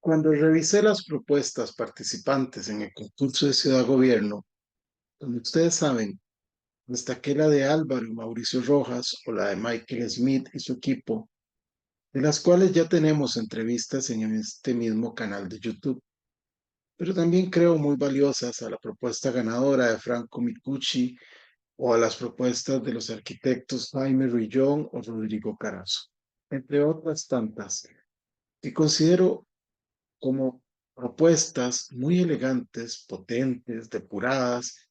Cuando revisé las propuestas participantes en el concurso de Ciudad Gobierno, como ustedes saben, destaqué la de Álvaro y Mauricio Rojas o la de Michael Smith y su equipo, de las cuales ya tenemos entrevistas en este mismo canal de YouTube. Pero también creo muy valiosas a la propuesta ganadora de Franco Micucci o a las propuestas de los arquitectos Jaime Ruillón o Rodrigo Carazo, entre otras tantas, que considero como propuestas muy elegantes, potentes, depuradas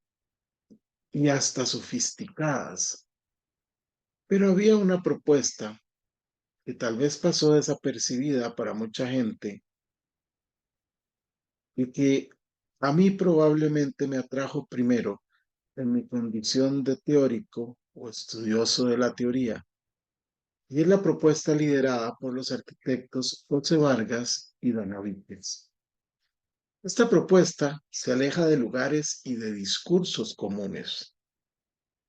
y hasta sofisticadas. Pero había una propuesta que tal vez pasó desapercibida para mucha gente y que a mí probablemente me atrajo primero en mi condición de teórico o estudioso de la teoría. Y es la propuesta liderada por los arquitectos José Vargas y Dana Víquez. Esta propuesta se aleja de lugares y de discursos comunes.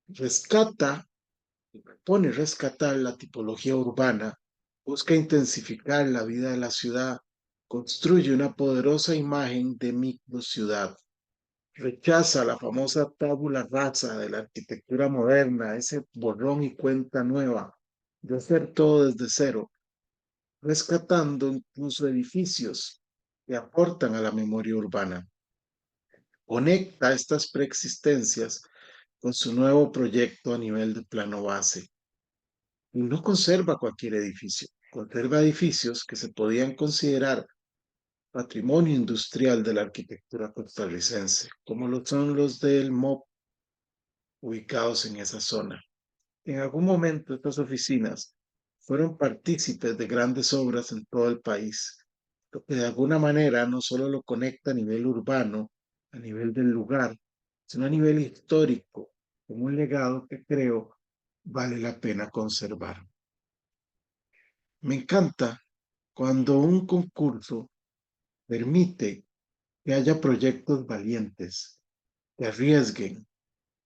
Rescata, propone rescatar la tipología urbana, busca intensificar la vida de la ciudad, construye una poderosa imagen de microciudad. Rechaza la famosa tabula rasa de la arquitectura moderna, ese borrón y cuenta nueva, de hacer todo desde cero, rescatando incluso edificios que aportan a la memoria urbana. Conecta estas preexistencias con su nuevo proyecto a nivel de plano base. Y no conserva cualquier edificio, conserva edificios que se podían considerar patrimonio industrial de la arquitectura costarricense, como lo son los del MOP ubicados en esa zona. En algún momento estas oficinas fueron partícipes de grandes obras en todo el país, lo que de alguna manera no solo lo conecta a nivel urbano, a nivel del lugar, sino a nivel histórico, como un legado que creo vale la pena conservar. Me encanta cuando un concurso permite que haya proyectos valientes, que arriesguen,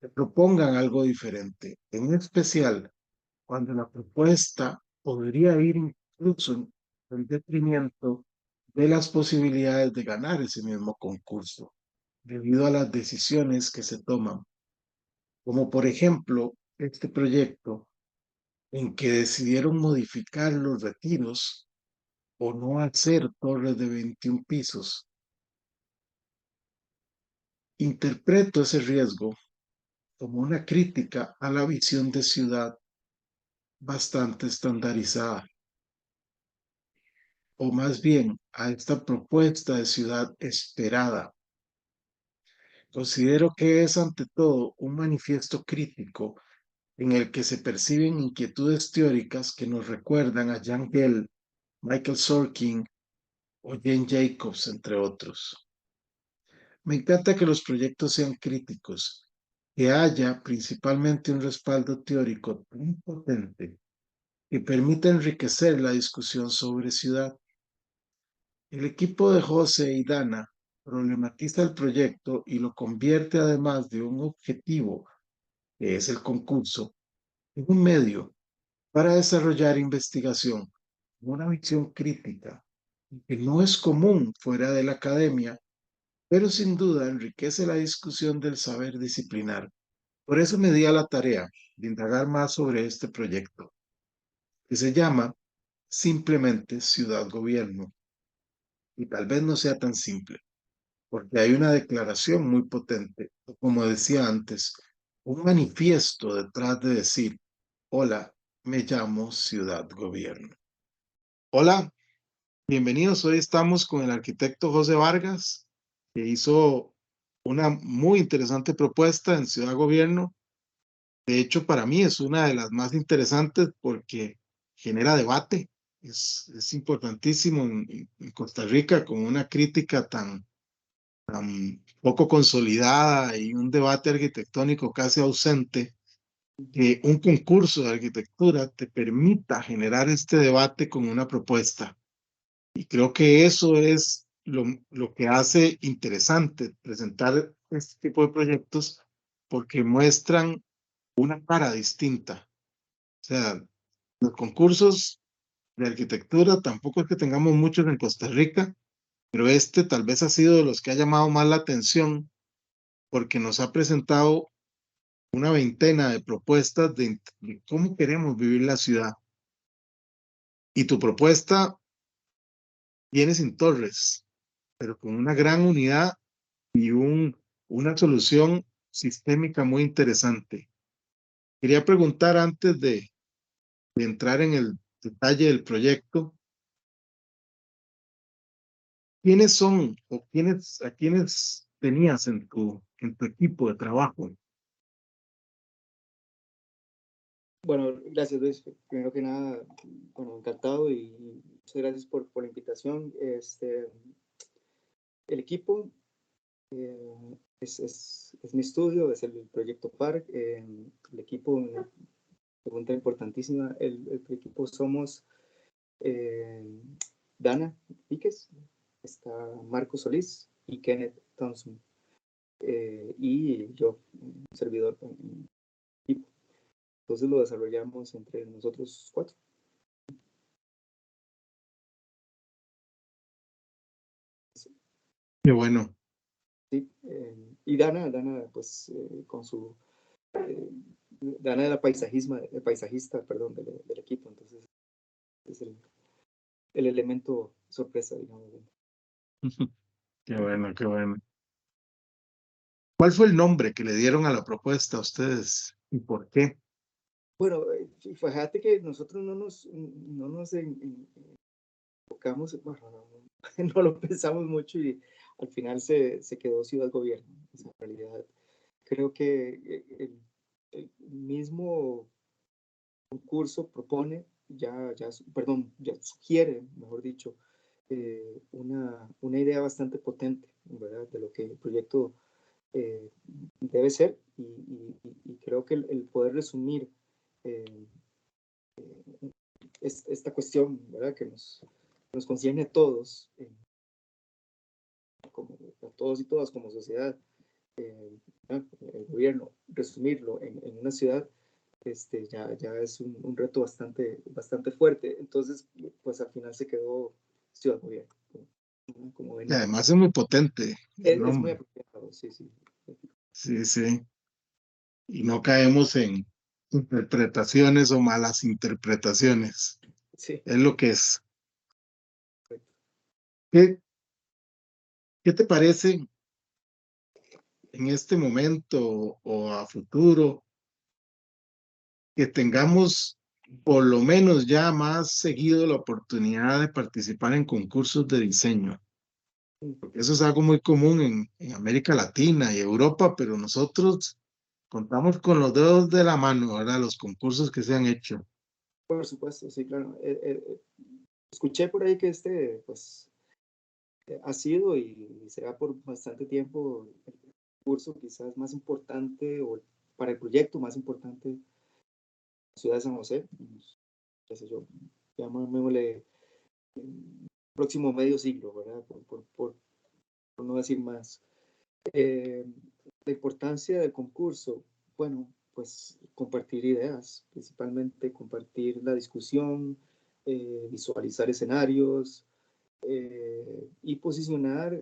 que propongan algo diferente, en especial cuando la propuesta podría ir incluso en detrimento de las posibilidades de ganar ese mismo concurso, debido a las decisiones que se toman, como por ejemplo este proyecto en que decidieron modificar los retiros o no hacer torres de 21 pisos. Interpreto ese riesgo como una crítica a la visión de ciudad bastante estandarizada, o más bien a esta propuesta de ciudad esperada. Considero que es ante todo un manifiesto crítico en el que se perciben inquietudes teóricas que nos recuerdan a Jan Gehl, Michael Sorkin o Jane Jacobs, entre otros. Me encanta que los proyectos sean críticos, que haya principalmente un respaldo teórico tan potente que permita enriquecer la discusión sobre ciudad. El equipo de José y Dana problematiza el proyecto y lo convierte, además de un objetivo, que es el concurso, en un medio para desarrollar investigación, una visión crítica, que no es común fuera de la academia, pero sin duda enriquece la discusión del saber disciplinar. Por eso me di a la tarea de indagar más sobre este proyecto, que se llama simplemente Ciudad Gobierno. Y tal vez no sea tan simple, porque hay una declaración muy potente, o como decía antes, un manifiesto detrás de decir, hola, me llamo Ciudad Gobierno. Hola, bienvenidos. Hoy estamos con el arquitecto José Vargas, que hizo una muy interesante propuesta en Ciudad Gobierno. De hecho, para mí es una de las más interesantes porque genera debate. Es importantísimo en Costa Rica con una crítica tan poco consolidada y un debate arquitectónico casi ausente, que un concurso de arquitectura te permita generar este debate con una propuesta. Y creo que eso es lo que hace interesante presentar este tipo de proyectos porque muestran una cara distinta. O sea, los concursos de arquitectura tampoco es que tengamos muchos en Costa Rica, pero este tal vez ha sido de los que ha llamado más la atención porque nos ha presentado una veintena de propuestas de cómo queremos vivir la ciudad. Y tu propuesta viene sin torres, pero con una gran unidad y una solución sistémica muy interesante. Quería preguntar antes de entrar en el detalle del proyecto, ¿quiénes son o a quiénes tenías en tu equipo de trabajo? Bueno, gracias Luis. Primero que nada, bueno, encantado y muchas gracias por la invitación. El equipo es mi estudio, es el proyecto PARC. El equipo, una pregunta importantísima, el equipo somos eh, Dana Víquez, está Marco Solís y Kenneth Thompson, y yo, un servidor con el equipo. Entonces lo desarrollamos entre nosotros cuatro. Qué bueno. Sí, y Dana, pues con su Dana es la paisajista, perdón, del equipo, entonces es el elemento sorpresa, digamos. Qué bueno, qué bueno. ¿Cuál fue el nombre que le dieron a la propuesta a ustedes y por qué? Bueno, fíjate que nosotros no nos enfocamos, bueno, no lo pensamos mucho y al final se quedó Ciudad Gobierno. O sea, en realidad, creo que el mismo concurso propone, perdón, ya sugiere, mejor dicho, una idea bastante potente, ¿verdad? De lo que el proyecto debe ser y creo que el poder resumir eh, esta cuestión, ¿verdad? Que nos concierne a todos, como, a todos y todas como sociedad, el gobierno, resumirlo en una ciudad, ya es un reto bastante fuerte. Entonces, pues al final se quedó Ciudad Gobierno, como Y venía. además es muy potente el Es muy nombre. apropiado, sí, sí. Sí, sí. Y no caemos en interpretaciones o malas interpretaciones. Sí, Es lo que es. ¿Qué, qué te parece en este momento o a futuro que tengamos por lo menos ya más seguido la oportunidad de participar en concursos de diseño? Porque eso es algo muy común en América Latina y Europa, pero nosotros contamos con los dedos de la mano, ¿verdad? Los concursos que se han hecho. por supuesto, sí, claro. Escuché por ahí que pues, ha sido y será por bastante tiempo el curso quizás más importante o para el proyecto más importante de la ciudad de San José, qué sé yo, llamémosle próximo medio siglo, ¿verdad? Por no decir más. Eh, la importancia del concurso, bueno, pues compartir ideas, principalmente compartir la discusión, visualizar escenarios y posicionar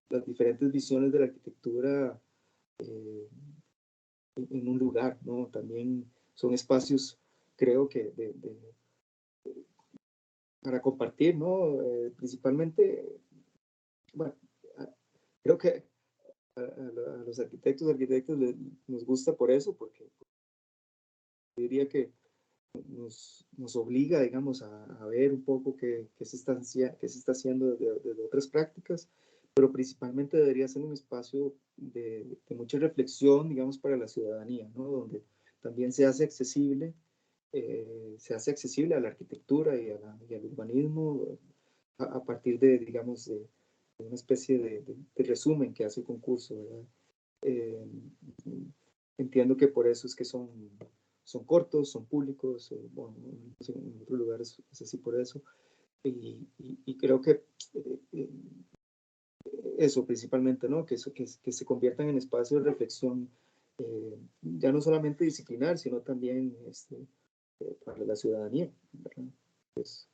las diferentes visiones de la arquitectura eh, en un lugar, ¿no? También son espacios, creo que, para compartir, ¿no? Principalmente, bueno, creo que a los arquitectos nos gusta por eso, porque diría que nos obliga, digamos, a ver un poco qué qué se está haciendo desde otras prácticas, pero principalmente debería ser un espacio de mucha reflexión, digamos, para la ciudadanía, ¿no? Donde también se hace accesible a la arquitectura y al urbanismo a partir de, digamos, de una especie de resumen que hace el concurso, ¿verdad? Eh, entiendo que por eso es que son cortos, son públicos, bueno, en otros lugares es así por eso. Y creo que eh, eso principalmente, ¿no? Que se conviertan en espacios de reflexión, ya no solamente disciplinar, sino también para la ciudadanía, ¿verdad? Pues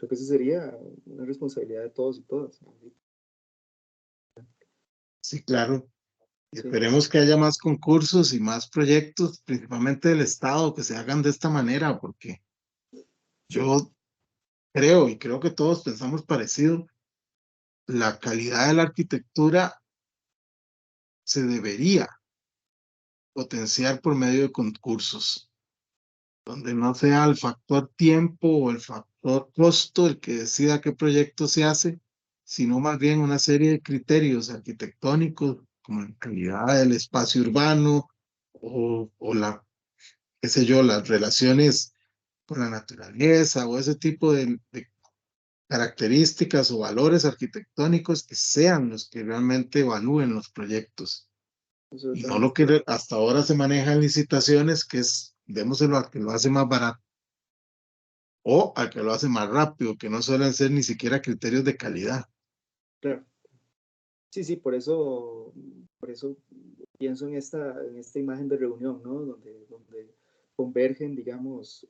creo que eso sería una responsabilidad de todos y todas. Sí, claro. Y Sí, esperemos que haya más concursos y más proyectos, principalmente del Estado, que se hagan de esta manera, porque sí, yo creo, y creo que todos pensamos parecido, la calidad de la arquitectura se debería potenciar por medio de concursos, donde no sea el factor tiempo o el factor costo el que decida qué proyecto se hace, sino más bien una serie de criterios arquitectónicos, como la calidad del espacio urbano o la, qué sé yo, las relaciones con la naturaleza o ese tipo de características o valores arquitectónicos que sean los que realmente evalúen los proyectos y no lo absolutamente. que hasta ahora se maneja en licitaciones, que es démoselo al que lo hace más barato o al que lo hace más rápido, que no suelen ser ni siquiera criterios de calidad. Claro. Sí, sí, por eso pienso en esta imagen de reunión, ¿no? Donde convergen, digamos,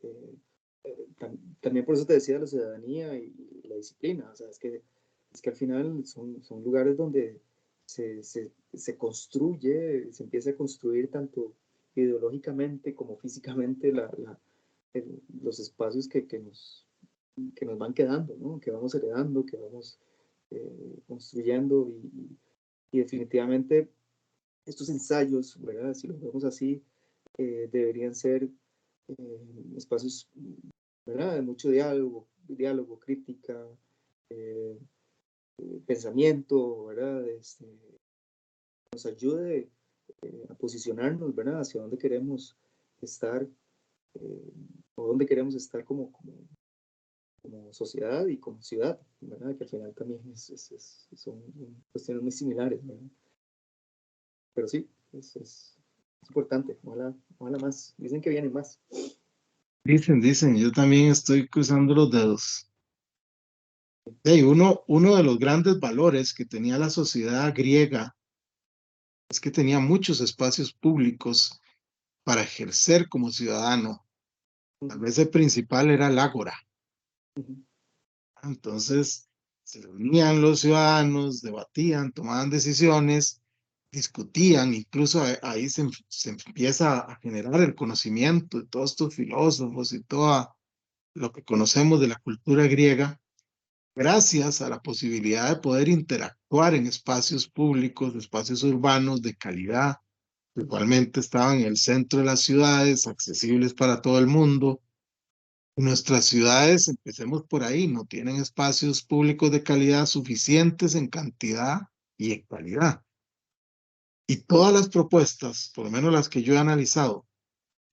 también por eso te decía la ciudadanía y la disciplina, o sea, es que al final son lugares donde se construye, se empieza a construir tanto ideológicamente como físicamente los espacios que nos van quedando, ¿no? Que vamos heredando, que vamos construyendo y definitivamente estos ensayos, ¿verdad? Si los vemos así, deberían ser espacios, ¿verdad? De mucho diálogo, crítica, eh, pensamiento, ¿verdad? Nos ayude a posicionarnos, ¿verdad? Hacia dónde queremos estar eh, o dónde queremos estar como sociedad y como ciudad, ¿verdad? Que al final también son cuestiones muy similares, ¿verdad? Pero sí, es importante, ojalá, ojalá más. Dicen que vienen más. Dicen, yo también estoy cruzando los dedos. Uno de los grandes valores que tenía la sociedad griega es que tenía muchos espacios públicos para ejercer como ciudadano. Tal Ujú, vez el principal era el ágora. ujú, Entonces, se reunían los ciudadanos, debatían, tomaban decisiones, discutían, incluso ahí se empieza a generar el conocimiento de todos estos filósofos y todo lo que conocemos de la cultura griega, gracias a la posibilidad de poder interactuar en espacios públicos, espacios urbanos de calidad. ujú. Igualmente estaban en el centro de las ciudades, accesibles para todo el mundo. Nuestras ciudades, empecemos por ahí, no tienen espacios públicos de calidad suficientes en cantidad y en calidad. Y todas las propuestas, por lo menos las que yo he analizado,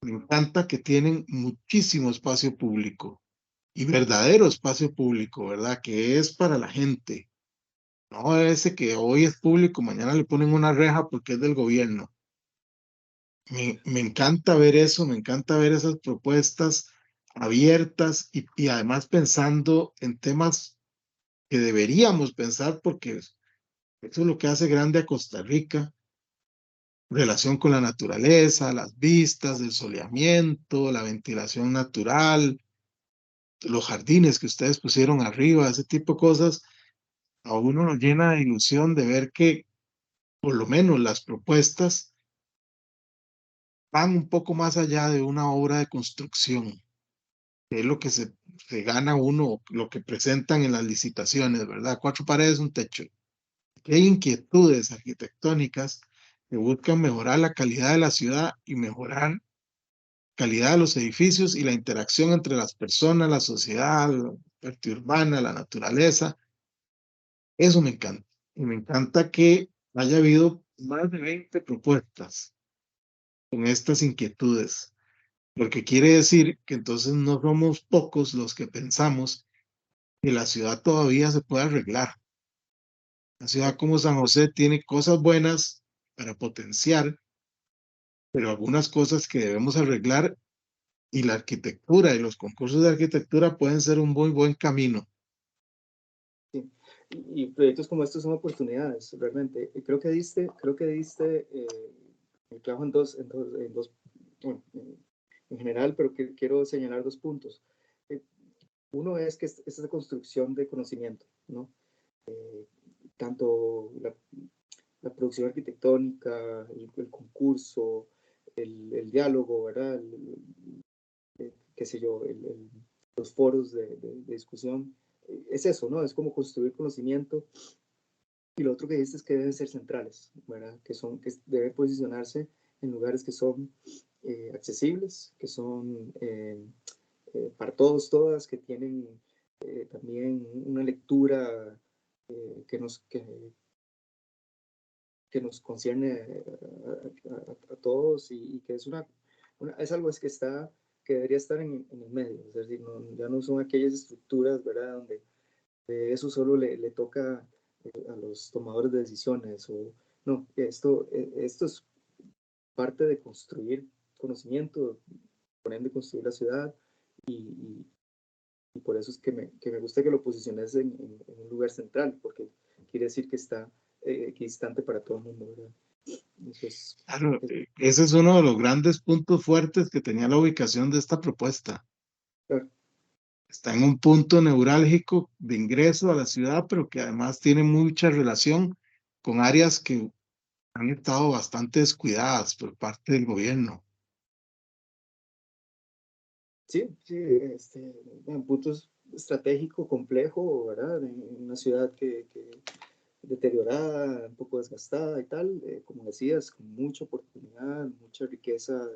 me encanta que tienen muchísimo espacio público y verdadero espacio público, ¿verdad? Que es para la gente, no ese que hoy es público, mañana le ponen una reja porque es del gobierno. Me encanta ver eso, me encanta ver esas propuestas abiertas y además pensando en temas que deberíamos pensar porque eso es lo que hace grande a Costa Rica, relación con la naturaleza, las vistas, el soleamiento, la ventilación natural, los jardines que ustedes pusieron arriba, ese tipo de cosas, a uno nos llena de ilusión de ver que por lo menos las propuestas van un poco más allá de una obra de construcción, que es lo que se gana uno, lo que presentan en las licitaciones, ¿verdad? Cuatro paredes, un techo. Que hay inquietudes arquitectónicas que buscan mejorar la calidad de la ciudad y mejorar la calidad de los edificios y la interacción entre las personas, la sociedad, la parte urbana, la naturaleza. Eso me encanta. Y me encanta que haya habido más de 20 propuestas con estas inquietudes, porque quiere decir que entonces no somos pocos los que pensamos que la ciudad todavía se puede arreglar. La ciudad como San José tiene cosas buenas para potenciar, pero algunas cosas que debemos arreglar y la arquitectura y los concursos de arquitectura pueden ser un muy buen camino. Sí. Y proyectos como estos son oportunidades, realmente. Y creo que diste el clavo en dos bueno, en general, pero quiero señalar dos puntos. Uno es que es esa construcción de conocimiento, ¿no? Tanto la producción arquitectónica, el concurso, el diálogo, ¿verdad? Qué sé yo, los foros de discusión. Es eso, ¿no? Es como construir conocimiento. Y lo otro que dices es que deben ser centrales, ¿verdad? Que deben posicionarse en lugares que son accesibles, que son para todos, todas, que tienen también una lectura que nos concierne a todos y que es es algo que debería estar en el medio, es decir, ya no son aquellas estructuras, ¿verdad?, donde eso solo le toca a los tomadores de decisiones, o no, esto es parte de construir conocimiento, por ende construir la ciudad, y, y por eso es que me gusta que lo posiciones en un lugar central, porque quiere decir que está equidistante para todo el mundo, ¿verdad? Eso Claro, es ese es uno de los grandes puntos fuertes que tenía la ubicación de esta propuesta. claro. Está en un punto neurálgico de ingreso a la ciudad, pero que además tiene mucha relación con áreas que han estado bastante descuidadas por parte del gobierno. Sí, sí, un punto estratégico, complejo, ¿verdad? En una ciudad que deteriorada, un poco desgastada y tal, como decías, con mucha oportunidad, mucha riqueza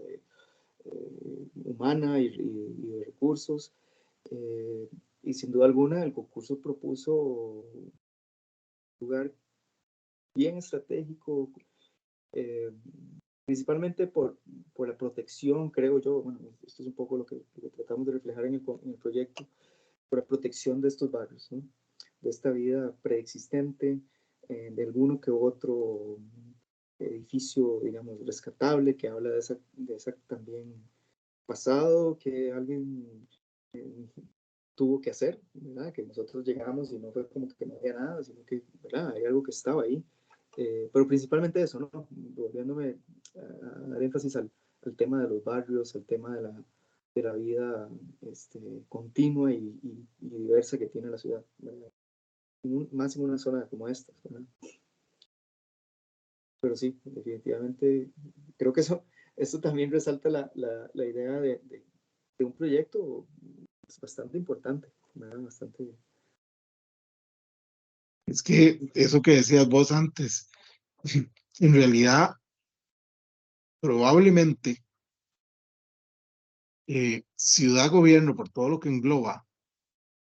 humana y de recursos. eh, y sin duda alguna, el concurso propuso un lugar bien estratégico, eh, principalmente por la protección, creo yo. Bueno, esto es un poco lo que tratamos de reflejar en el proyecto, por la protección de estos barrios, ¿no? De esta vida preexistente, de alguno que otro edificio, digamos, rescatable, que habla de esa también pasado que alguien eh, tuvo que hacer, ¿verdad? Que nosotros llegamos y no fue como que no había nada, sino que, ¿verdad? Hay algo que estaba ahí. Pero principalmente eso, ¿no? Volviéndome a dar énfasis al tema de los barrios, al tema de la vida continua y diversa que tiene la ciudad, ¿verdad? Más en una zona como esta, ¿verdad? Pero sí, definitivamente, creo que eso también resalta la idea de un proyecto pues, bastante importante, ¿verdad? Bastante. Es que eso que decías vos antes, en realidad, probablemente ciudad gobierno, por todo lo que engloba,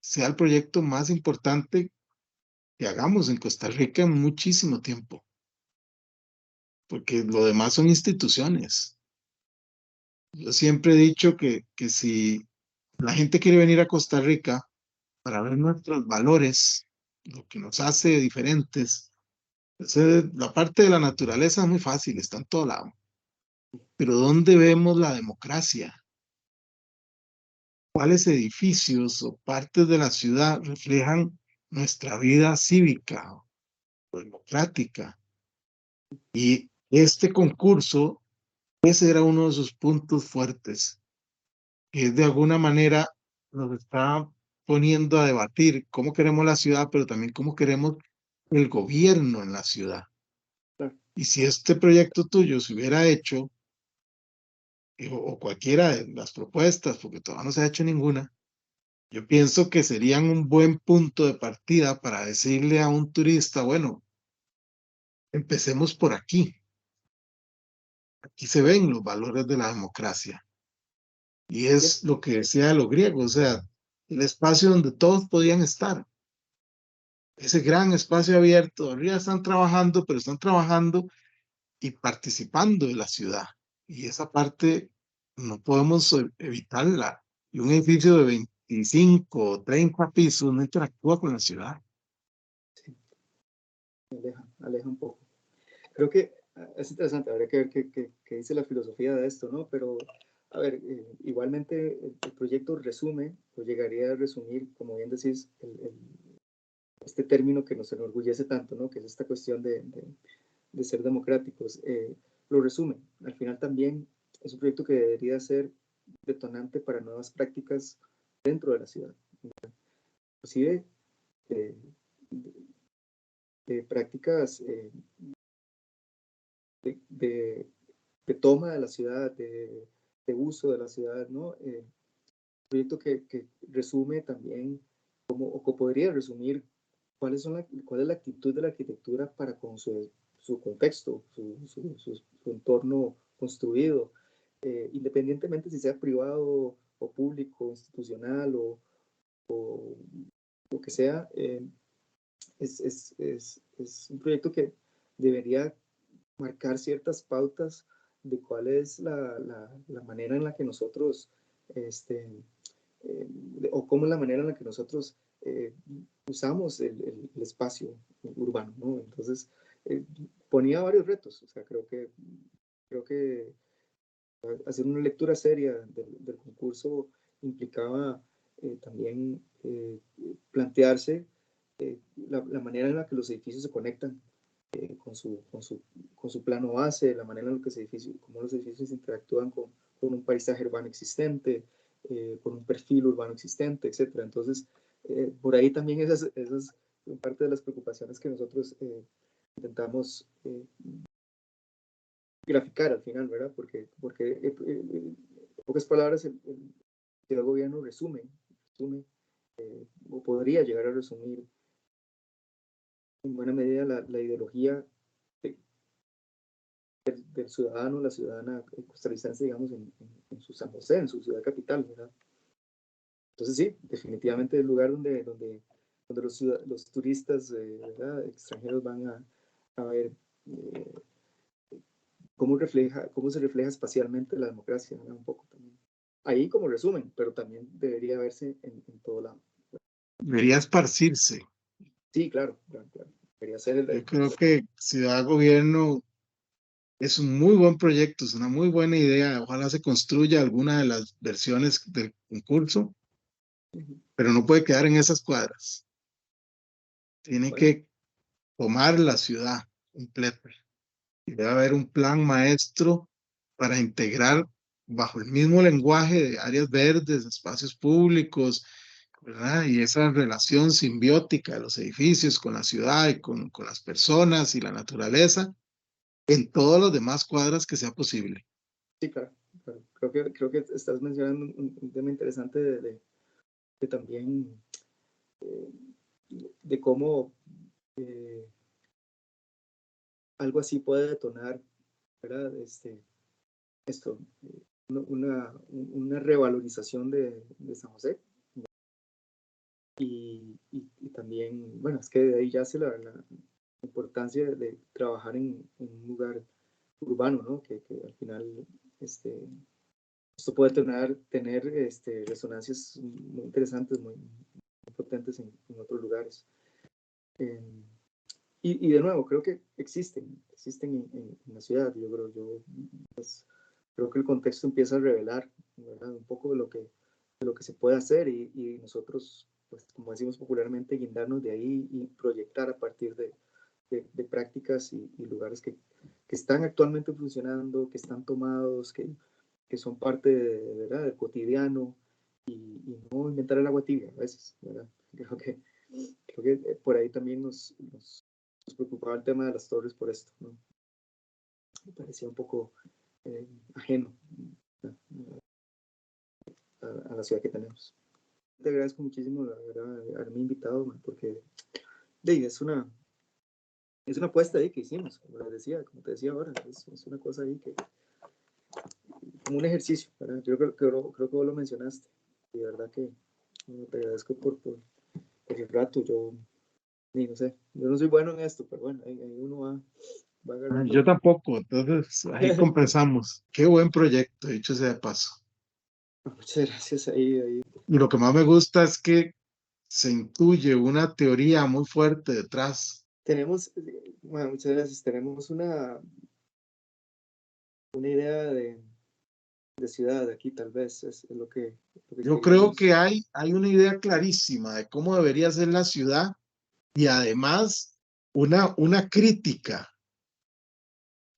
sea el proyecto más importante que hagamos en Costa Rica en muchísimo tiempo, porque lo demás son instituciones. Yo siempre he dicho que si la gente quiere venir a Costa Rica para ver nuestros valores, lo que nos hace diferentes, la parte de la naturaleza es muy fácil, está en todo lado, pero ¿dónde vemos la democracia? ¿Cuáles edificios o partes de la ciudad reflejan nuestra vida cívica o democrática? Y este concurso, ese era uno de sus puntos fuertes, que de alguna manera nos está poniendo a debatir cómo queremos la ciudad, pero también cómo queremos el gobierno en la ciudad. Claro. Y si este proyecto tuyo se hubiera hecho, o cualquiera de las propuestas, porque todavía no se ha hecho ninguna, yo pienso que serían un buen punto de partida para decirle a un turista, bueno, empecemos por aquí. Aquí se ven los valores de la democracia. Y Yes. es lo que decía los griegos, o sea, el espacio donde todos podían estar. Ese gran espacio abierto, arriba están trabajando, pero están trabajando y participando de la ciudad. Y esa parte no podemos evitarla. Y un edificio de 25 o 30 pisos no interactúa con la ciudad. Sí, aleja un poco. Creo que es interesante, habría que ver qué dice la filosofía de esto, ¿no? Pero, a ver, igualmente el proyecto resume, o llegaría a resumir, como bien decís, este término que nos enorgullece tanto, ¿no? Que es esta cuestión de ser democráticos. Lo resume. Al final también es un proyecto que debería ser detonante para nuevas prácticas dentro de la ciudad. inclusive de, de prácticas de, de toma de la ciudad, de uso de la ciudad, ¿no? Proyecto que resume también, o que podría resumir cuál es la actitud de la arquitectura para con su contexto, su entorno construido, independientemente si sea privado o público, institucional o lo que sea, es un proyecto que debería marcar ciertas pautas de cuál es la manera en la que nosotros, este, o cómo es la manera en la que nosotros usamos el espacio urbano, ¿no? Entonces, ponía varios retos, o sea, creo que hacer una lectura seria del concurso implicaba también plantearse la manera en la que los edificios se conectan con su plano base, la manera en la que cómo los edificios interactúan con un paisaje urbano existente, con un perfil urbano existente, etcétera. Entonces, por ahí también esas son parte de las preocupaciones que nosotros intentamos graficar al final, ¿verdad? Porque en pocas palabras, el gobierno resume o podría llegar a resumir en buena medida la ideología de, del ciudadano, la ciudadana costarricense, digamos, en su San José, en su ciudad capital, ¿verdad? Entonces sí, definitivamente el lugar donde los turistas ¿verdad? Extranjeros van a ver eh, cómo se refleja espacialmente la democracia, ¿verdad? Un poco también. Ahí como resumen, pero también debería verse en todo lado. Debería esparcirse. Sí, claro, claro, claro. Debería ser Yo creo que Ciudad Gobierno es un muy buen proyecto, es una muy buena idea. Ojalá se construya alguna de las versiones del concurso, pero no puede quedar en esas cuadras. Tiene bueno, que tomar la ciudad completa. Y debe haber un plan maestro para integrar bajo el mismo lenguaje de áreas verdes, espacios públicos, ¿verdad? Y esa relación simbiótica de los edificios con la ciudad y con las personas y la naturaleza en todas las demás cuadras que sea posible. sí, claro, claro. Creo que estás mencionando un tema interesante de también de cómo eh, algo así puede detonar, ¿verdad? Esto, una revalorización de San José. Y también, bueno, es que de ahí yace la importancia de trabajar en un lugar urbano, ¿no? Que al final esto puede tener resonancias muy interesantes, muy potentes en otros lugares. Eh, y de nuevo, creo que existen en la ciudad. Pues, creo que el contexto empieza a revelar, ¿verdad? Un poco de lo que se puede hacer y nosotros, pues, como decimos popularmente, guindarnos de ahí y proyectar a partir de prácticas y lugares que están actualmente funcionando, que están tomados, que son parte ¿verdad? Del cotidiano y no inventar el agua tibia a veces, ¿verdad? Creo que por ahí también nos preocupaba el tema de las torres por esto, ¿no? Me parecía un poco ajeno a la ciudad que tenemos. Te agradezco muchísimo la verdad, haberme invitado, man, porque es una apuesta ahí que hicimos, como te decía ahora, es una cosa ahí como un ejercicio, ¿verdad? Yo creo que vos lo mencionaste, y de verdad que te agradezco por el rato, no sé, yo no soy bueno en esto, pero bueno, ahí uno va Yo agarrando. tampoco, entonces ahí compensamos. Qué buen proyecto, dicho sea de paso. Muchas gracias ahí. Y lo que más me gusta es que se intuye una teoría muy fuerte detrás. Tenemos, bueno, muchas gracias, tenemos una idea de ciudad aquí, tal vez, es lo que Yo creo queríamos. que hay una idea clarísima de cómo debería ser la ciudad y además una crítica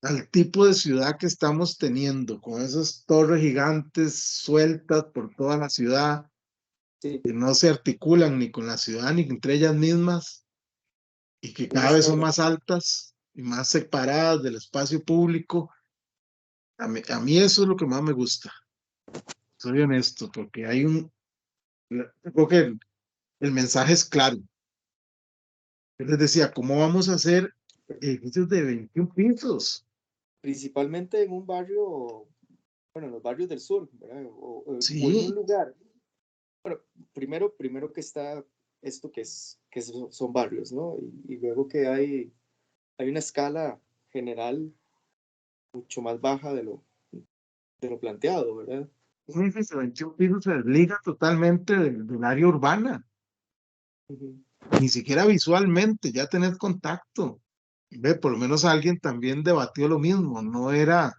al tipo de ciudad que estamos teniendo, con esas torres gigantes sueltas por toda la ciudad, Sí, que no se articulan ni con la ciudad ni entre ellas mismas y que cada tienes vez toda son la más altas y más separadas del espacio público. A mí eso es lo que más me gusta, soy honesto, porque hay creo que el mensaje es claro. Yo les decía, ¿cómo vamos a hacer edificios de 21 pisos? principalmente en un barrio, bueno, en los barrios del sur, ¿verdad? O en un Sí, lugar. Bueno, primero que está esto son barrios, ¿no? Y luego que hay una escala general mucho más baja de lo planteado, ¿verdad? un edificio de 21 pisos se desliga totalmente del área urbana, Ujú. ni siquiera visualmente, ya tenés contacto. Ve, por lo menos alguien también debatió lo mismo, no era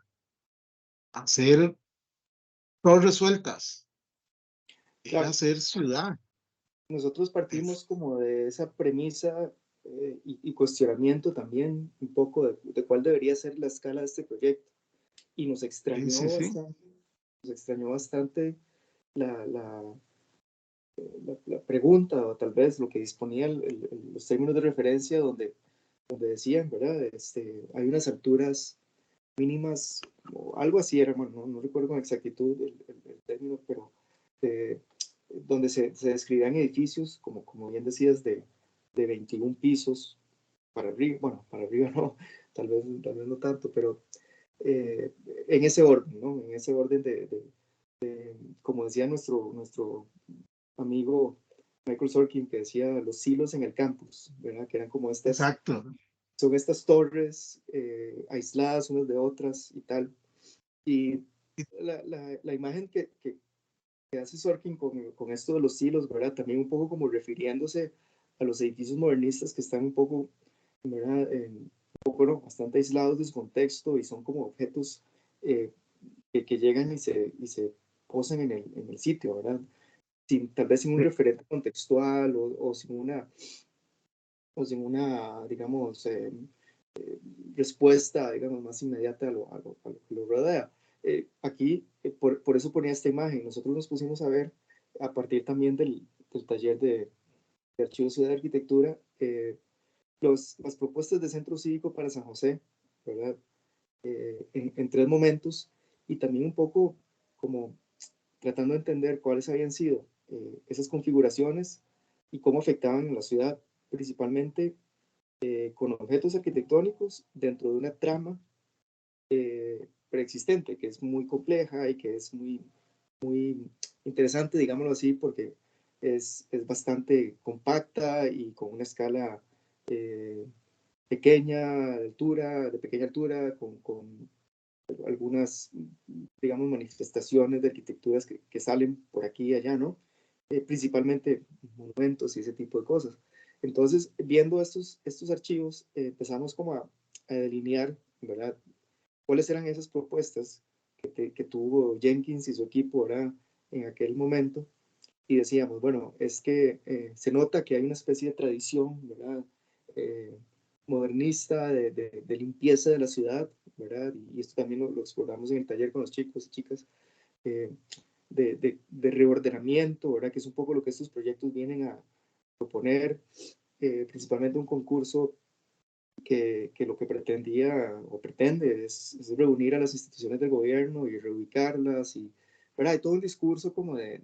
hacer torres sueltas, era Claro, hacer ciudad. nosotros Es- partimos como de esa premisa y cuestionamiento también un poco de cuál debería ser la escala de este proyecto. Y sí, sí, sí, nos extrañó bastante la, la, la pregunta o tal vez lo que disponía los términos de referencia donde decían, ¿verdad? Hay unas alturas mínimas, o algo así era, bueno, no recuerdo con exactitud el término, pero eh, donde se describían edificios, como bien decías, de 21 pisos para arriba, bueno, para arriba no, tal vez no tanto, pero eh, en ese orden, ¿no? En ese orden como decía nuestro amigo Michael Sorkin, que decía los silos en el campus, ¿verdad? Que eran como exacto. son estas torres aisladas unas de otras y tal. Y la imagen que hace Sorkin con esto de los silos, ¿verdad? También un poco como refiriéndose a los edificios modernistas que están un poco, ¿verdad? Un poco, ¿no? Bastante aislados de su contexto y son como objetos que llegan y se posan en el sitio, ¿verdad? Tal vez sin un De- referente contextual o sin una digamos, respuesta, digamos, más inmediata a lo que lo rodea. Aquí, por eso ponía esta imagen. Nosotros nos pusimos a ver, a partir también del taller de Archivo Ciudad de Arquitectura, las propuestas de Centro Cívico para San José, ¿verdad? En tres momentos, y también un poco como tratando de entender cuáles habían sido esas configuraciones y cómo afectaban a la ciudad, principalmente con objetos arquitectónicos dentro de una trama preexistente, que es muy compleja y que es muy interesante, digámoslo así, porque es bastante compacta y con una escala eh, de pequeña altura, con algunas, digamos, manifestaciones de arquitecturas que salen por aquí y allá, ¿no? Principalmente monumentos y ese tipo de cosas. Entonces, viendo estos archivos, empezamos como a delinear, ¿verdad? ¿Cuáles eran esas propuestas que tuvo Jenkins y su equipo, ¿verdad? En aquel momento? Y decíamos, bueno, es que se nota que hay una especie de tradición, ¿verdad? Eh, modernista de limpieza de la ciudad, ¿verdad? Y esto también lo exploramos en el taller con los chicos y chicas, eh, de reordenamiento, ¿verdad? Que es un poco lo que estos proyectos vienen a proponer, principalmente un concurso que lo que pretendía o pretende es reunir a las instituciones del gobierno y reubicarlas, y, ¿verdad? Hay todo un discurso como de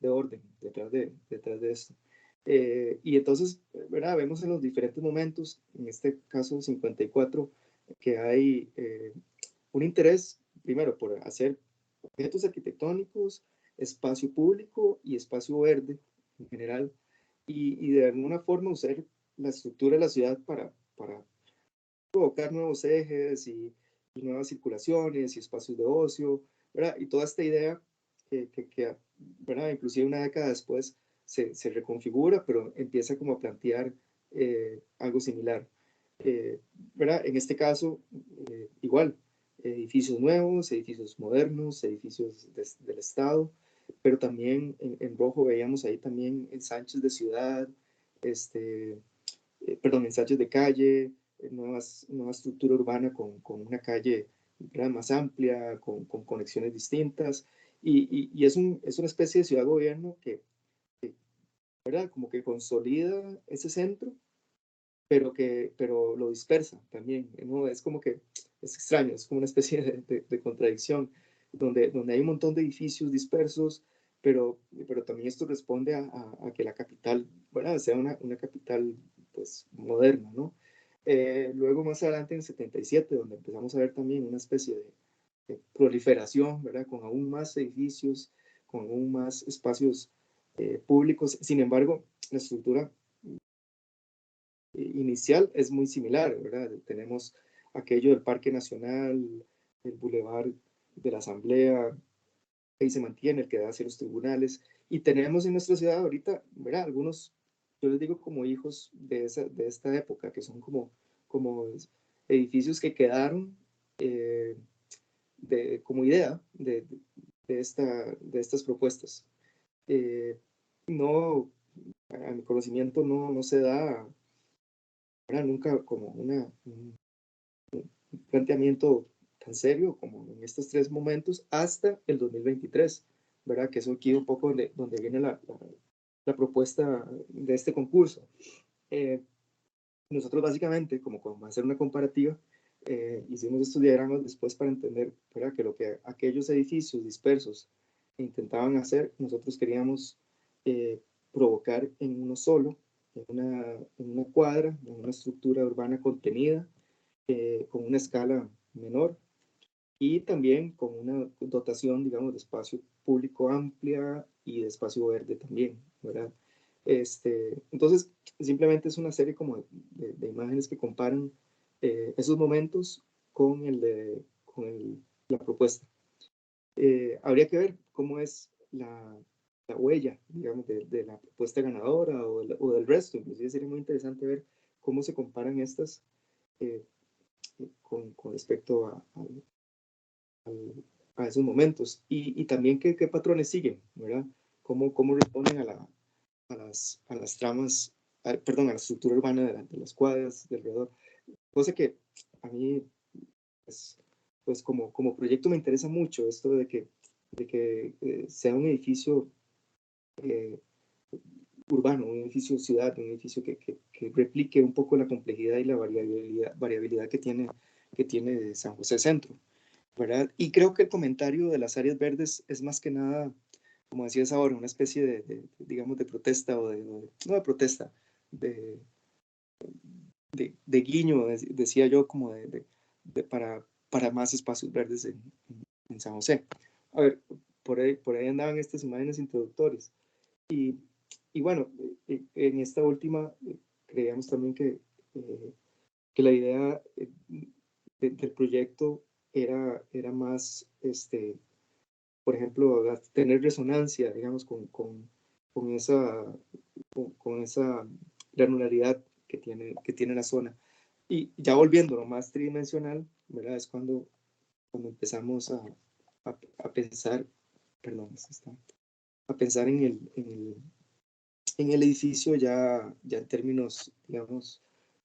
orden detrás de esto. Y entonces, ¿verdad? Vemos en los diferentes momentos, en este caso 54, que hay un interés, primero, por hacer objetos arquitectónicos, espacio público y espacio verde en general, y de alguna forma usar la estructura de la ciudad para provocar nuevos ejes y nuevas circulaciones y espacios de ocio, ¿verdad? Y toda esta idea ¿verdad? Inclusive una década después se reconfigura, pero empieza como a plantear algo similar. Eh, ¿Verdad? En este caso, igual, edificios nuevos, edificios modernos, edificios del Estado, pero también en rojo veíamos ahí también ensanches de ciudad, este, perdón, ensayos de calle, nueva estructura urbana con una calle, ¿verdad? Más amplia, con conexiones distintas. Y es una especie de ciudad-gobierno ¿verdad? Como que consolida ese centro, pero lo dispersa también, ¿no? Es como que es extraño, es como una especie de contradicción, donde hay un montón de edificios dispersos, pero también esto responde a que la capital, ¿verdad? Sea una capital, pues, moderna, ¿no? Luego, más adelante, en 77, donde empezamos a ver también una especie de proliferación, ¿verdad? Con aún más edificios, con aún más espacios públicos. Sin embargo, la estructura inicial es muy similar, ¿verdad? Tenemos aquello del Parque Nacional, el Boulevard de la Asamblea, ahí se mantiene, el que da hacia los tribunales, y tenemos en nuestra ciudad ahorita, ¿verdad? Algunos, yo les digo como hijos de esta época, que son como edificios que quedaron como idea de estas propuestas. Eh, no, a mi conocimiento no se da, ¿verdad? Nunca como un planteamiento tan serio como en estos tres momentos hasta el 2023, ¿verdad? Que es aquí un poco donde viene la propuesta de este concurso. Eh, Nosotros básicamente, como hacer una comparativa, hicimos estos diagramas después para entender, ¿verdad? Que lo que aquellos edificios dispersos intentaban hacer, nosotros queríamos provocar en uno solo, en una cuadra, en una estructura urbana contenida, con una escala menor y también con una dotación, digamos, de espacio público amplia y de espacio verde también, ¿verdad? Entonces, simplemente es una serie como de imágenes que comparan esos momentos con la propuesta. Habría que ver cómo es la huella, digamos, de la propuesta ganadora o del resto. Inclusive sería muy interesante ver cómo se comparan estas eh, con respecto a esos momentos y también qué patrones siguen, ¿verdad? Cómo responden a las tramas, perdón, a la estructura urbana de las cuadras de alrededor. Cosa que a mí, pues, pues como proyecto me interesa mucho esto de que sea un edificio eh, urbano, un edificio ciudad, un edificio que replique un poco la complejidad y la variabilidad que tiene San José Centro, ¿verdad? Y creo que el comentario de las áreas verdes es más que nada, como decías ahora, una especie digamos, de protesta no de protesta, de, de guiño, decía yo, como para más espacios verdes en San José. A ver, por ahí andaban estas imágenes introductorias. Y bueno, en esta última creíamos también que la idea del proyecto era más, por ejemplo, tener resonancia, digamos, con esa granularidad que tiene la zona. Y ya volviendo a lo más tridimensional, ¿verdad? Es cuando empezamos a pensar, perdón, a pensar en el edificio ya en términos, digamos,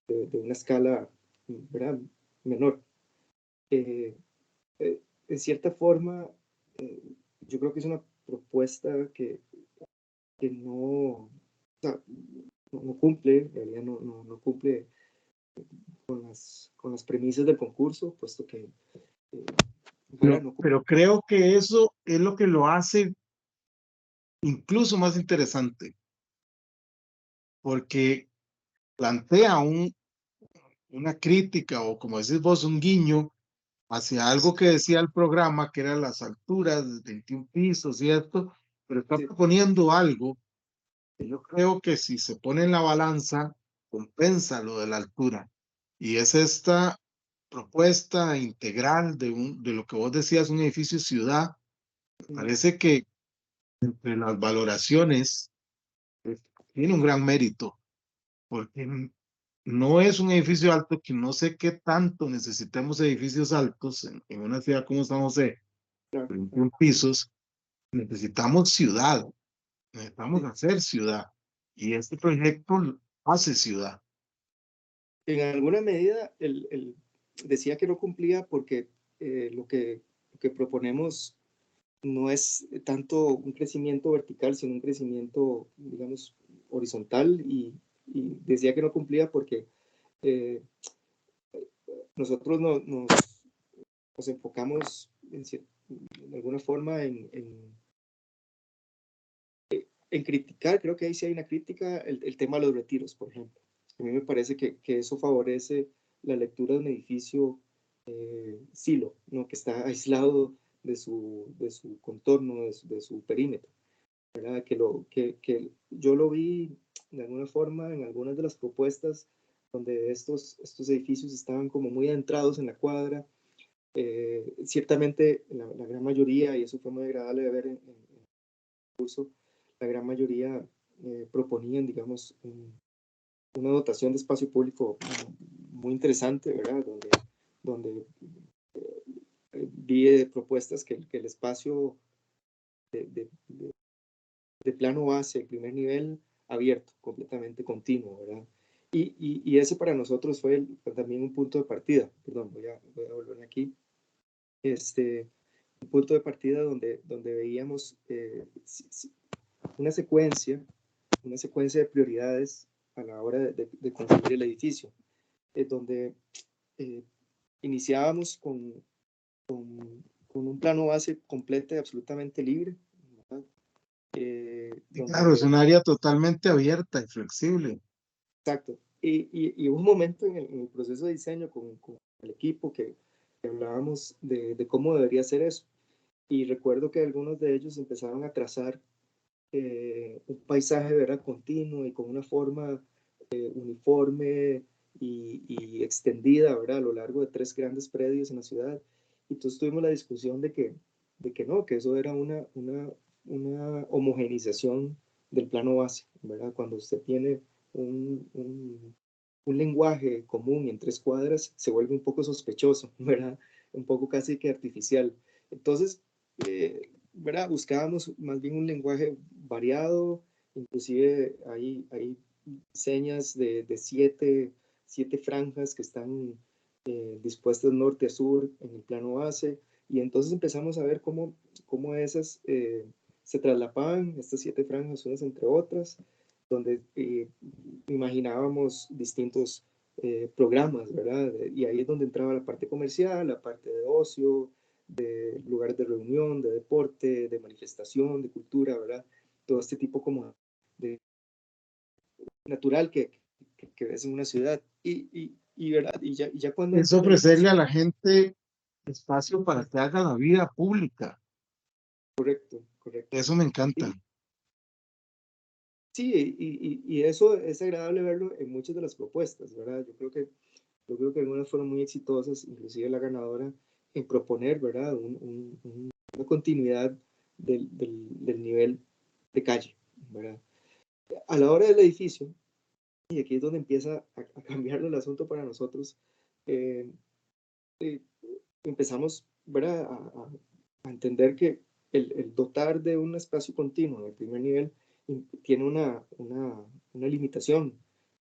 de una escala, ¿verdad? Menor. Eh, en cierta forma, eh, yo creo que es una propuesta que no, o sea, no cumple, en realidad no cumple con las premisas del concurso, puesto que, eh, ¿verdad? No cumple. Pero creo que eso es lo que lo hace incluso más interesante, porque plantea una crítica o, como decís vos, un guiño hacia algo que decía el programa, que eran las alturas, 21 pisos y esto, pero está Sí, proponiendo algo que yo creo que si se pone en la balanza, compensa lo de la altura. Y es esta propuesta integral de lo que vos decías, un edificio ciudad. mm, Parece que entre las valoraciones eh, tiene un gran mérito, porque no es un edificio alto, que no sé qué tanto necesitemos edificios altos en una ciudad como San José, claro, 21 pisos. Necesitamos ciudad, necesitamos sí. hacer ciudad, y este proyecto hace ciudad. En alguna medida, decía que no cumplía porque lo que proponemos no es tanto un crecimiento vertical, sino un crecimiento, digamos, horizontal y decía que no cumplía porque nosotros nos enfocamos en alguna forma en criticar, creo que ahí sí hay una crítica, el tema de los retiros, por ejemplo. A mí me parece que eso favorece la lectura de un edificio silo, ¿no? Que está aislado de su contorno, de su perímetro, ¿verdad? Que yo lo vi de alguna forma en algunas de las propuestas donde estos edificios estaban como muy adentrados en la cuadra. Ciertamente la gran mayoría, y eso fue muy agradable de ver en el curso, la gran mayoría proponían, digamos, una dotación de espacio público muy interesante, ¿verdad? Donde vi propuestas que el espacio de plano base, el primer nivel, abierto, completamente continuo, ¿verdad? Y ese para nosotros fue también un punto de partida. Perdón, voy a volver aquí. Un punto de partida donde veíamos una secuencia de prioridades a la hora de construir el edificio, donde iniciábamos con un plano base completo y absolutamente libre, ¿verdad? Y claro, es un área totalmente abierta y flexible. Exacto. Y hubo un momento en el proceso de diseño con el equipo que hablábamos de cómo debería ser eso. Y recuerdo que algunos de ellos empezaron a trazar un paisaje, ¿verdad? Continuo y con una forma uniforme y extendida, ¿verdad? A lo largo de 3 grandes predios en la ciudad. Y entonces tuvimos la discusión de que no, que eso era una homogenización del plano base, ¿verdad? Cuando usted tiene un lenguaje común en 3 cuadras, se vuelve un poco sospechoso, ¿verdad? Un poco casi que artificial. Entonces, ¿verdad? Buscábamos más bien un lenguaje variado, inclusive hay señas de 7 franjas que están dispuestas norte a sur en el plano base, y entonces empezamos a ver cómo esas se traslapaban, estas 7 franjas unas entre otras, donde imaginábamos distintos programas, ¿verdad? Y ahí es donde entraba la parte comercial, la parte de ocio, de lugares de reunión, de deporte, de manifestación, de cultura, ¿verdad? Todo este tipo como de natural que ves en una ciudad. ¿Verdad? Y ya cuando Es entra el ofrecerle edificio, a la gente espacio para que haga la vida pública. correcto, correcto. Eso me encanta. Y, sí, y eso es agradable verlo en muchas de las propuestas, ¿verdad? Yo creo que algunas fueron muy exitosas, inclusive la ganadora, en proponer, ¿verdad? Una continuidad del nivel de calle, ¿verdad? A la hora del edificio, y aquí es donde empieza a cambiar el asunto para nosotros, eh, eh, empezamos, ¿verdad? A entender que el dotar de un espacio continuo en el primer nivel tiene una limitación,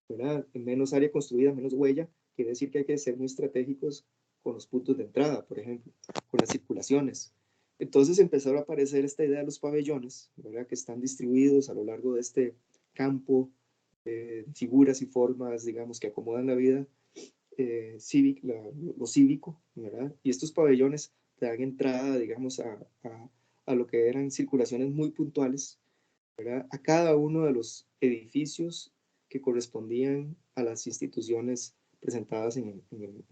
¿verdad? En menos área construida, menos huella, quiere decir que hay que ser muy estratégicos con los puntos de entrada, por ejemplo, con las circulaciones. Entonces empezó a aparecer esta idea de los pabellones, ¿verdad? Que están distribuidos a lo largo de este campo, figuras y formas, digamos, que acomodan la vida lo cívico, ¿verdad? Y estos pabellones te dan entrada, digamos, a lo que eran circulaciones muy puntuales, ¿verdad? A cada uno de los edificios que correspondían a las instituciones presentadas en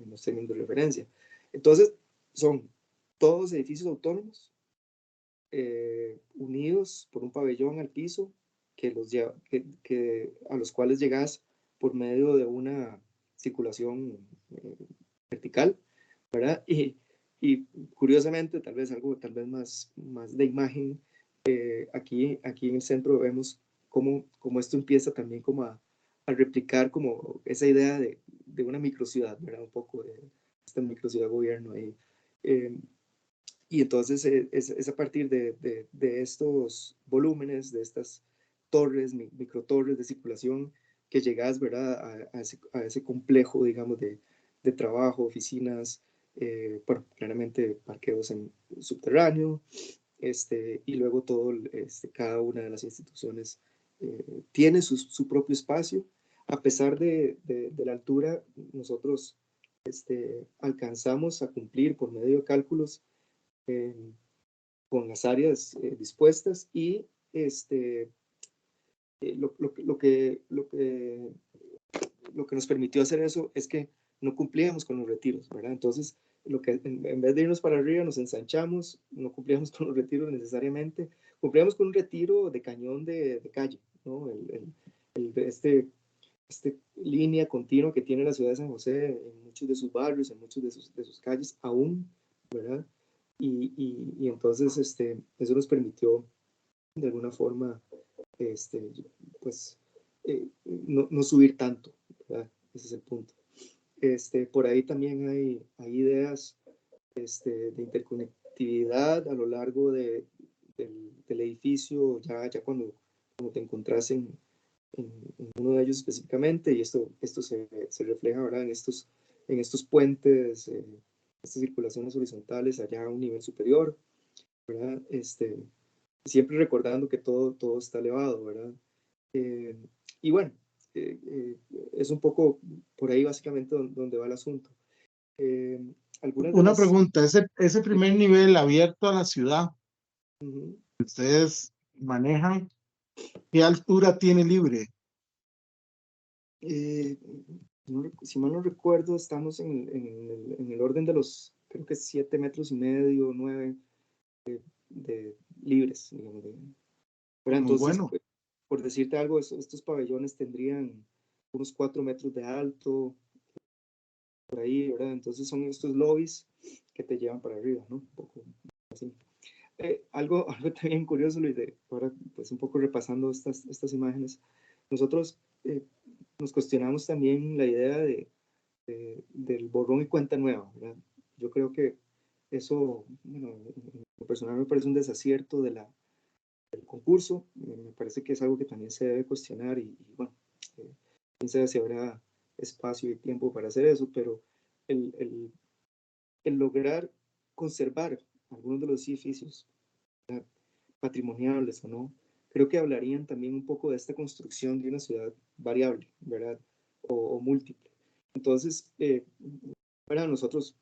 los términos de referencia. Entonces, son todos edificios autónomos, unidos por un pabellón al piso, a los cuales llegas por medio de una circulación eh, vertical, ¿verdad? Y curiosamente, tal vez más de imagen, aquí en el centro vemos cómo esto empieza también como a replicar como esa idea de una microciudad, ¿verdad? Un poco de esta microciudad gobierno ahí. Eh, y entonces es a partir de estos volúmenes, de estas torres, microtorres de circulación, que llegas, ¿verdad? A ese complejo, digamos, de trabajo, oficinas, bueno, claramente parqueos en subterráneo, y luego cada una de las instituciones tiene su propio espacio. A pesar de la altura, nosotros alcanzamos a cumplir por medio de cálculos con las áreas dispuestas y lo que nos permitió hacer eso es que no cumplíamos con los retiros, ¿verdad? Entonces, en vez de irnos para arriba, nos ensanchamos, no cumplíamos con los retiros necesariamente, cumplíamos con un retiro de cañón de calle, ¿no? Línea continua que tiene la ciudad de San José en muchos de sus barrios, en muchos de sus calles, aún, ¿verdad? Y entonces eso nos permitió, de alguna forma, pues, no subir tanto, ¿verdad? Ese es el punto. Por ahí también hay ideas de interconectividad a lo largo del edificio, ya cuando te encontrás en uno de ellos específicamente, y esto se refleja ahora en estos puentes, estas circulaciones horizontales allá a un nivel superior, ¿verdad? Siempre recordando que todo está elevado, ¿verdad? Y bueno, es un poco por ahí básicamente donde va el asunto. Algunas de Una las... pregunta, ese primer nivel abierto a la ciudad, Uh-huh. ¿ustedes manejan? ¿Qué altura tiene libre? Si mal no recuerdo, estamos en el orden de los, creo que 7,5 metros, 9 de libres, digamos. Pero Muy entonces, bueno. pues, por decirte algo, estos pabellones tendrían unos 4 metros de alto, por ahí, ¿verdad? Entonces son estos lobbies que te llevan para arriba, ¿no? Un poco así. Algo también curioso, Luis, ahora pues un poco repasando estas imágenes, nosotros nos cuestionamos también la idea del borrón y cuenta nueva, ¿verdad? Yo creo que eso, bueno, en lo personal me parece un desacierto del concurso, me parece que es algo que también se debe cuestionar y bueno, quién sabe si habrá espacio y tiempo para hacer eso, pero el, el, el lograr conservar algunos de los edificios, ¿verdad?, patrimoniales o no, creo que hablarían también un poco de esta construcción de una ciudad variable, ¿verdad? O múltiple. Entonces, para nosotros,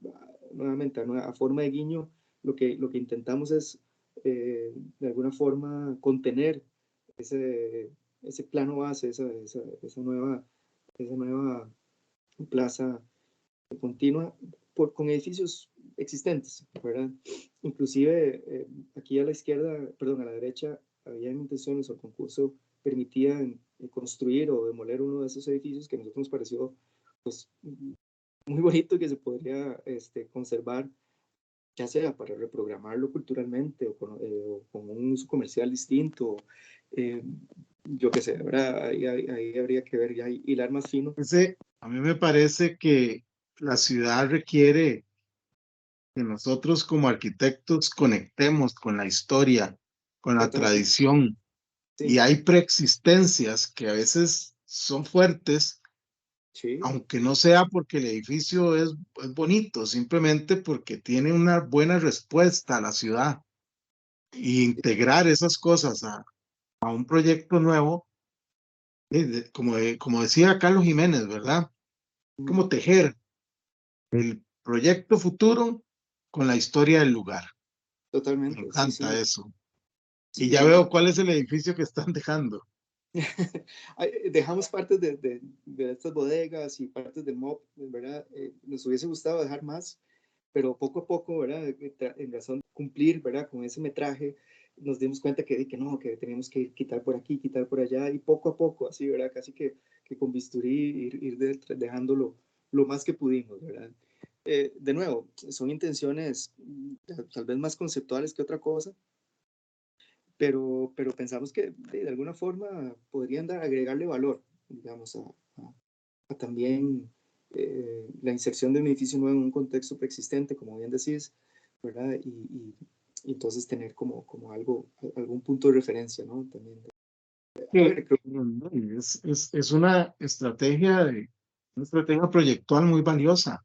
nuevamente, a forma de guiño, lo que intentamos es, de alguna forma, contener ese plano base, esa nueva plaza continua con edificios existentes, ¿verdad? Inclusive aquí a la izquierda, perdón, a la derecha, había intenciones o el concurso permitía construir o demoler uno de esos edificios que a nosotros nos pareció pues muy bonito, que se podría conservar, ya sea para reprogramarlo culturalmente o con un uso comercial distinto, eh, yo qué sé, ¿verdad? Ahí habría que ver ya hilar más fino. A mí me parece que la ciudad requiere que nosotros como arquitectos conectemos con la historia, con la Totalmente, tradición, y sí, hay preexistencias que a veces son fuertes, sí, aunque no sea porque el edificio es bonito, simplemente porque tiene una buena respuesta a la ciudad. Y integrar esas cosas a un proyecto nuevo, como decía Carlos Jiménez, ¿verdad? Como tejer el proyecto futuro con la historia del lugar. Me totalmente, sí, encanta sí. eso. Y Sí, ya veo cuál es el edificio que están dejando. dejamos partes de estas bodegas y partes del MOP, ¿verdad? Nos hubiese gustado dejar más, pero poco a poco, ¿verdad? En razón de cumplir, ¿verdad? Con ese metraje, nos dimos cuenta que no, que teníamos que quitar por aquí, quitar por allá, y poco a poco, así, ¿verdad? Casi que con bisturí ir dejándolo lo más que pudimos, ¿verdad? De nuevo, son intenciones tal vez más conceptuales que otra cosa, pero pensamos que de alguna forma podrían agregarle valor, digamos, a también la inserción de un edificio nuevo en un contexto preexistente, como bien decís, ¿verdad? Y entonces tener como algún punto de referencia, ¿no? También. A Que ver, creo. es una estrategia proyectual muy valiosa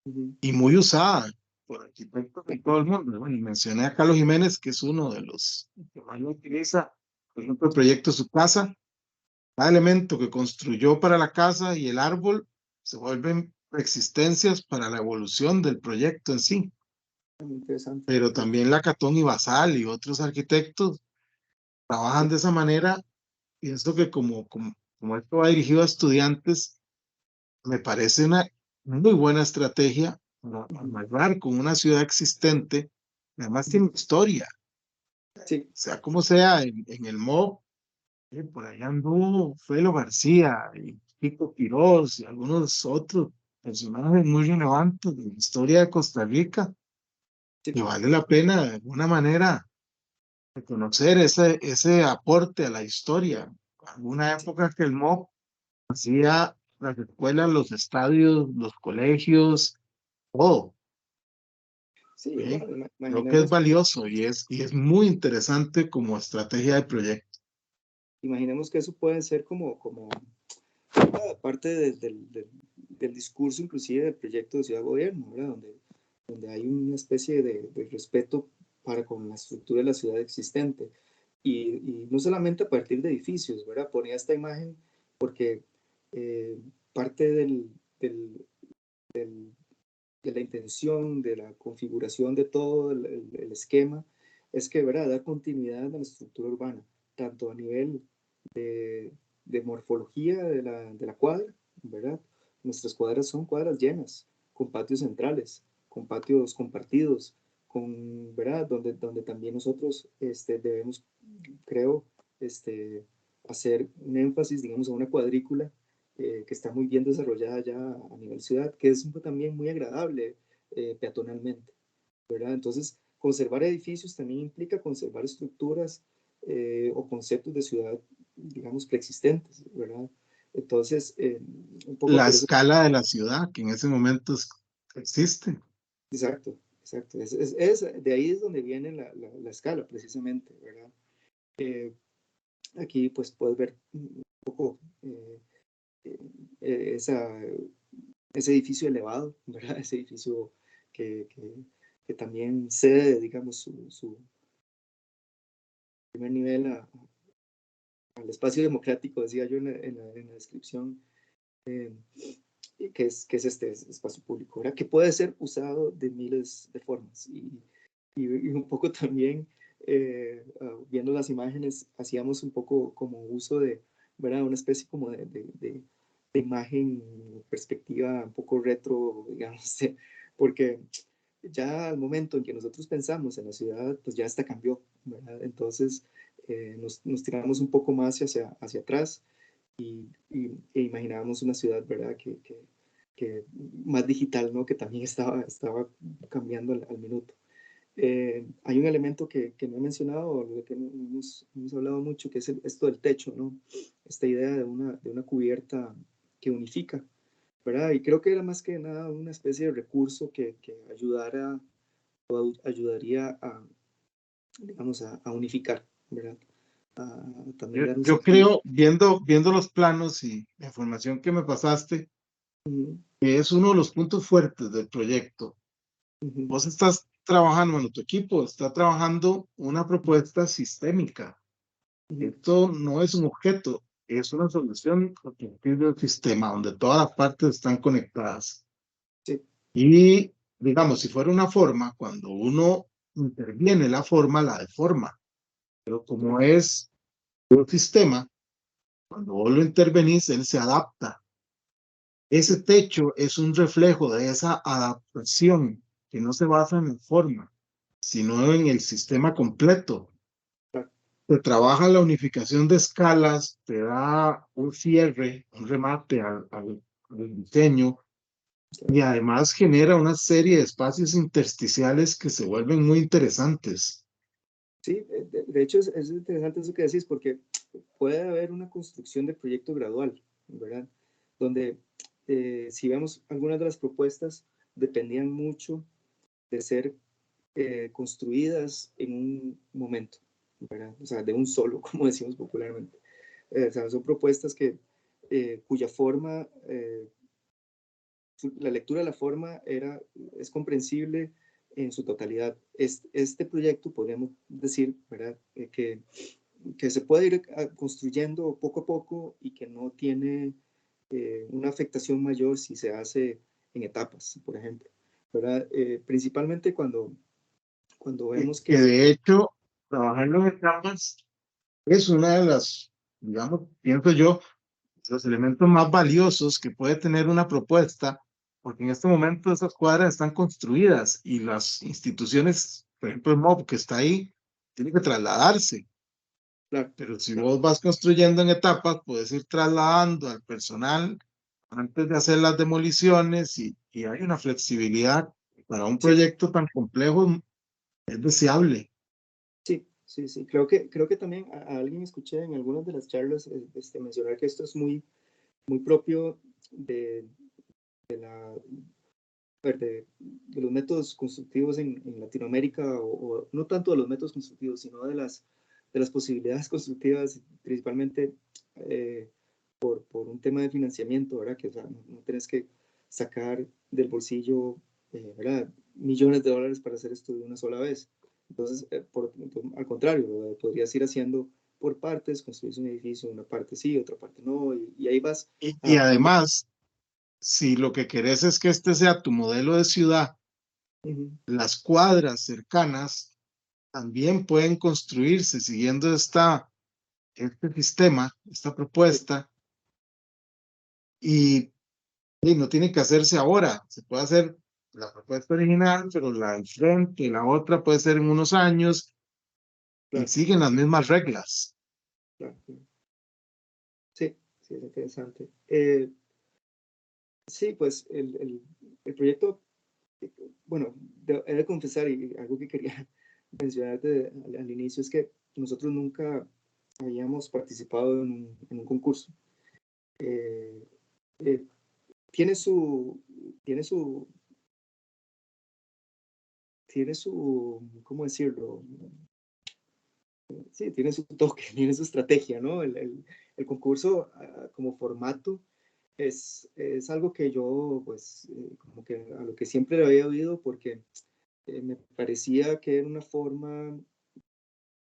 Ujú, y muy usada por arquitectos de todo el mundo. Bueno, y mencioné a Carlos Jiménez, que es uno de los que más lo utiliza, por ejemplo, el proyecto Su Casa. Cada elemento que construyó para la casa y el árbol se vuelven existencias para la evolución del proyecto en sí. Muy interesante. Pero Sí, también Lacatón y Basal y otros arquitectos trabajan sí, de esa manera. Pienso que como esto va dirigido a estudiantes, me parece una muy buena estrategia para ujú, amarrar con una ciudad existente. Además ujú, tiene historia, sí, sea como sea, en el MOB, por allá anduvo Felo García y Pico Quirós y algunos otros personajes muy relevantes de la historia de Costa Rica, sí, que vale la pena de alguna manera reconocer ese aporte a la historia. Alguna sí, época que el MOB hacía las escuelas, los estadios, los colegios, todo. sí, ¿Eh? bueno, Creo que es imaginemos, valioso y es muy interesante como estrategia de proyecto. imaginemos que eso puede ser como parte del discurso inclusive del proyecto de ciudad-gobierno, ¿verdad? Donde hay una especie de respeto para con la estructura de la ciudad existente. Y no solamente a partir de edificios, ¿verdad? Ponía esta imagen porque eh, parte del, de la intención, de la configuración de todo el esquema, es que, ¿verdad?, da continuidad a la estructura urbana, tanto a nivel de, de morfología de la cuadra, ¿verdad? Nuestras cuadras son cuadras llenas, con patios centrales, con patios compartidos, con, ¿verdad? Donde también nosotros debemos, creo, este, hacer un énfasis, digamos, a una cuadrícula que está muy bien desarrollada ya a nivel ciudad, que es también muy agradable peatonalmente, ¿verdad? Entonces, conservar edificios también implica conservar estructuras o conceptos de ciudad, digamos, preexistentes, ¿verdad? Entonces, un poco La por eso, escala de la ciudad, que en ese momento existe. exacto, exacto, de ahí es donde viene la escala, precisamente, ¿verdad? Eh, aquí, pues, puedes ver un poco eh, esa ese edificio elevado, ¿verdad? Ese edificio que, que, que también cede, digamos, su primer nivel al espacio democrático, decía yo en la descripción, eh, que es este espacio público, ¿verdad? Que puede ser usado de miles de formas. Y un poco también, viendo las imágenes, hacíamos un poco como uso de, ¿verdad? Una especie como de imagen, perspectiva un poco retro, digamos, porque ya al momento en que nosotros pensamos en la ciudad, pues ya esta cambió, ¿verdad? Entonces nos tiramos un poco más hacia atrás e imaginábamos una ciudad, ¿verdad? Que más digital, ¿no? Que también estaba cambiando al minuto. Hay un elemento que no he mencionado, lo que no hemos hablado mucho, que es esto del techo, ¿no? Esta idea de una cubierta que unifica, ¿verdad? Y creo que era más que nada una especie de recurso que ayudara o ayudaría a, digamos, a unificar, ¿verdad? A también dar un Yo sentido. creo, viendo los planos y la información que me pasaste, Ujú, que es uno de los puntos fuertes del proyecto. ujú, Vos estás trabajando, bueno, tu equipo está trabajando una propuesta sistémica. ujú, Esto no es un objeto, es una solución a partir del sistema donde todas las partes están conectadas. sí, Y digamos, si fuera una forma, cuando uno interviene la forma, la deforma. Pero como correcto. es un sistema, cuando vos lo intervenís, él se adapta. Ese Sí, techo es un reflejo de esa adaptación que no se basa en la forma, sino en el sistema completo. claro, Te trabaja la unificación de escalas, te da un cierre, un remate al diseño y claro. además genera una serie de espacios intersticiales que se vuelven muy interesantes. Sí, de hecho es interesante eso que decís, porque puede haber una construcción de proyecto gradual, ¿verdad? Donde si vemos algunas de las propuestas dependían mucho de ser construidas en un momento, ¿verdad? O sea, de un solo, como decimos popularmente. O sea, son propuestas cuya forma, la lectura de la forma es comprensible en su totalidad. Este proyecto, podríamos decir, ¿verdad? Que que se puede ir construyendo poco a poco y que no tiene una afectación mayor si se hace en etapas, por ejemplo, ¿verdad? Principalmente cuando vemos Que que... de hecho, trabajarlo en etapas es una de las, digamos, pienso yo, los elementos más valiosos que puede tener una propuesta, porque en este momento esas cuadras están construidas y las instituciones, por ejemplo, el MOB que está ahí, tiene que trasladarse. Claro, Pero si claro, vos vas construyendo en etapas, puedes ir trasladando al personal antes de hacer las demoliciones y hay una flexibilidad para un sí, proyecto tan complejo, es deseable. sí, sí, sí. Creo que también a alguien escuché en algunas de las charlas mencionar que esto es muy propio de, de la, de los métodos constructivos en Latinoamérica, o no tanto de los métodos constructivos, sino de las posibilidades constructivas, principalmente eh, por un tema de financiamiento, ¿verdad? Que o sea, no tienes que sacar del bolsillo, ¿verdad? Millones de dólares para hacer esto de una sola vez. Entonces, al contrario, podrías ir haciendo por partes, construir un edificio, una parte sí, otra parte no, y ahí vas Y adaptando. además, si lo que querés es que este sea tu modelo de ciudad, Ujú, las cuadras cercanas también pueden construirse siguiendo este sistema, esta sí, propuesta, y, y no tiene que hacerse ahora. Se puede hacer la propuesta original, pero la del frente, la otra puede ser en unos años y claro, siguen las mismas reglas. claro, claro. Sí, sí, es interesante. Sí, pues el proyecto, eh, bueno, he de confesar, y algo que quería mencionarte al inicio, es que nosotros nunca habíamos participado en un concurso. Eh, eh, tiene su, tiene su, tiene su, ¿cómo decirlo? Sí, tiene su toque, tiene su estrategia, ¿no? El concurso como formato es algo que yo, pues, como que a lo que siempre le había oído, porque me parecía que era una forma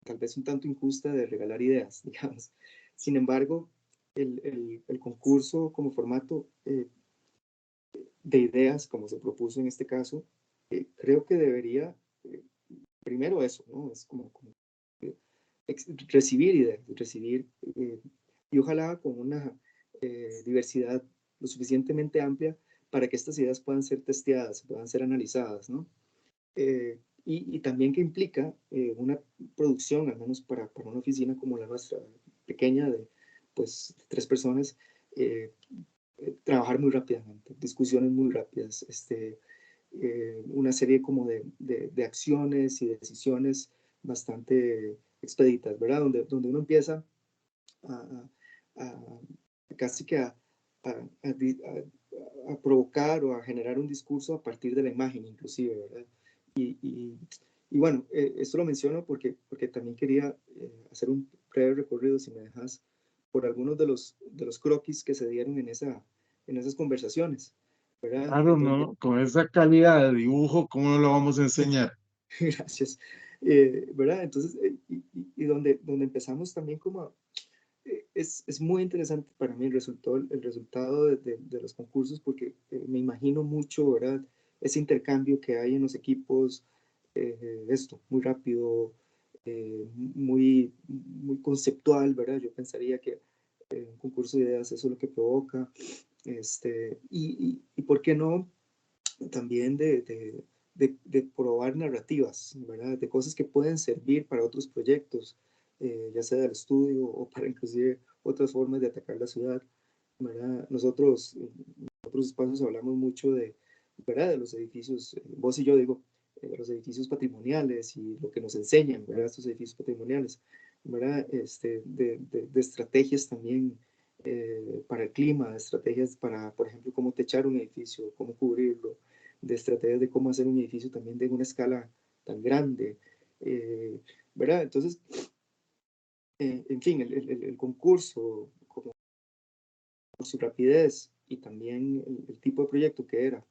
tal vez un tanto injusta de regalar ideas, digamos. Sin embargo, el concurso como formato de ideas, como se propuso en este caso, creo que debería, eh, primero eso, ¿no? Es como eh, recibir ideas, recibir, y ojalá con una diversidad lo suficientemente amplia para que estas ideas puedan ser testeadas, puedan ser analizadas, ¿no? Y también que implica una producción, al menos para una oficina como la nuestra, pequeña, de pues 3 personas, eh, trabajar muy rápidamente, discusiones muy rápidas, una serie como de acciones y decisiones bastante expeditas, ¿verdad? Donde uno empieza a, a- casi que a provocar o a generar un discurso a partir de la imagen, inclusive, ¿verdad? Y bueno, esto lo menciono porque también quería hacer un breve recorrido, si me dejas, por algunos de los croquis que se dieron en esas conversaciones, ¿verdad? Claro, En donde, no, con esa calidad de dibujo, ¿cómo no lo vamos a enseñar? gracias, ¿verdad? Entonces, y donde empezamos también como es muy interesante para mí el resultado de los concursos, porque me imagino mucho, ¿verdad? Ese intercambio que hay en los equipos, esto, muy rápido, muy conceptual, ¿verdad? Yo pensaría que un concurso de ideas eso es lo que provoca, y ¿por qué no? También de probar narrativas, ¿verdad? De cosas que pueden servir para otros proyectos, ya sea del estudio o para inclusive otras formas de atacar la ciudad, ¿verdad? Nosotros en otros espacios hablamos mucho ¿verdad? De los edificios, vos y yo digo, de los edificios patrimoniales y lo que nos enseñan, ¿verdad? Estos edificios patrimoniales, ¿verdad? De estrategias también para el clima, de estrategias para, por ejemplo, cómo techar un edificio, cómo cubrirlo, de estrategias de cómo hacer un edificio también de una escala tan grande, ¿verdad? Entonces, en fin, el concurso, como por su rapidez y también el tipo de proyecto que era,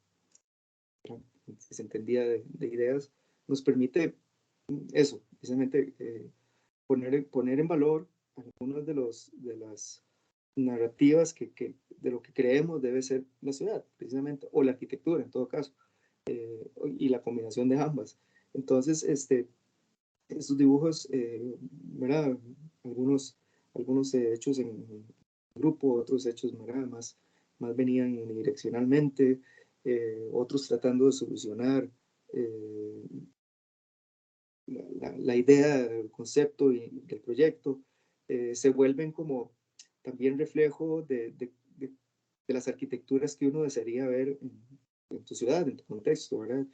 ¿verdad? Que se entendía de ideas, nos permite eso, precisamente poner en valor algunas de las narrativas de lo que creemos debe ser la ciudad, precisamente, o la arquitectura en todo caso, y la combinación de ambas. Entonces, estos dibujos, ¿verdad? Algunos, algunos hechos en grupo, otros hechos, ¿verdad? Más venían unidireccionalmente, otros tratando de solucionar la idea, el concepto y del proyecto, se vuelven como también reflejo de las arquitecturas que uno desearía ver en tu ciudad, en tu contexto, ¿verdad?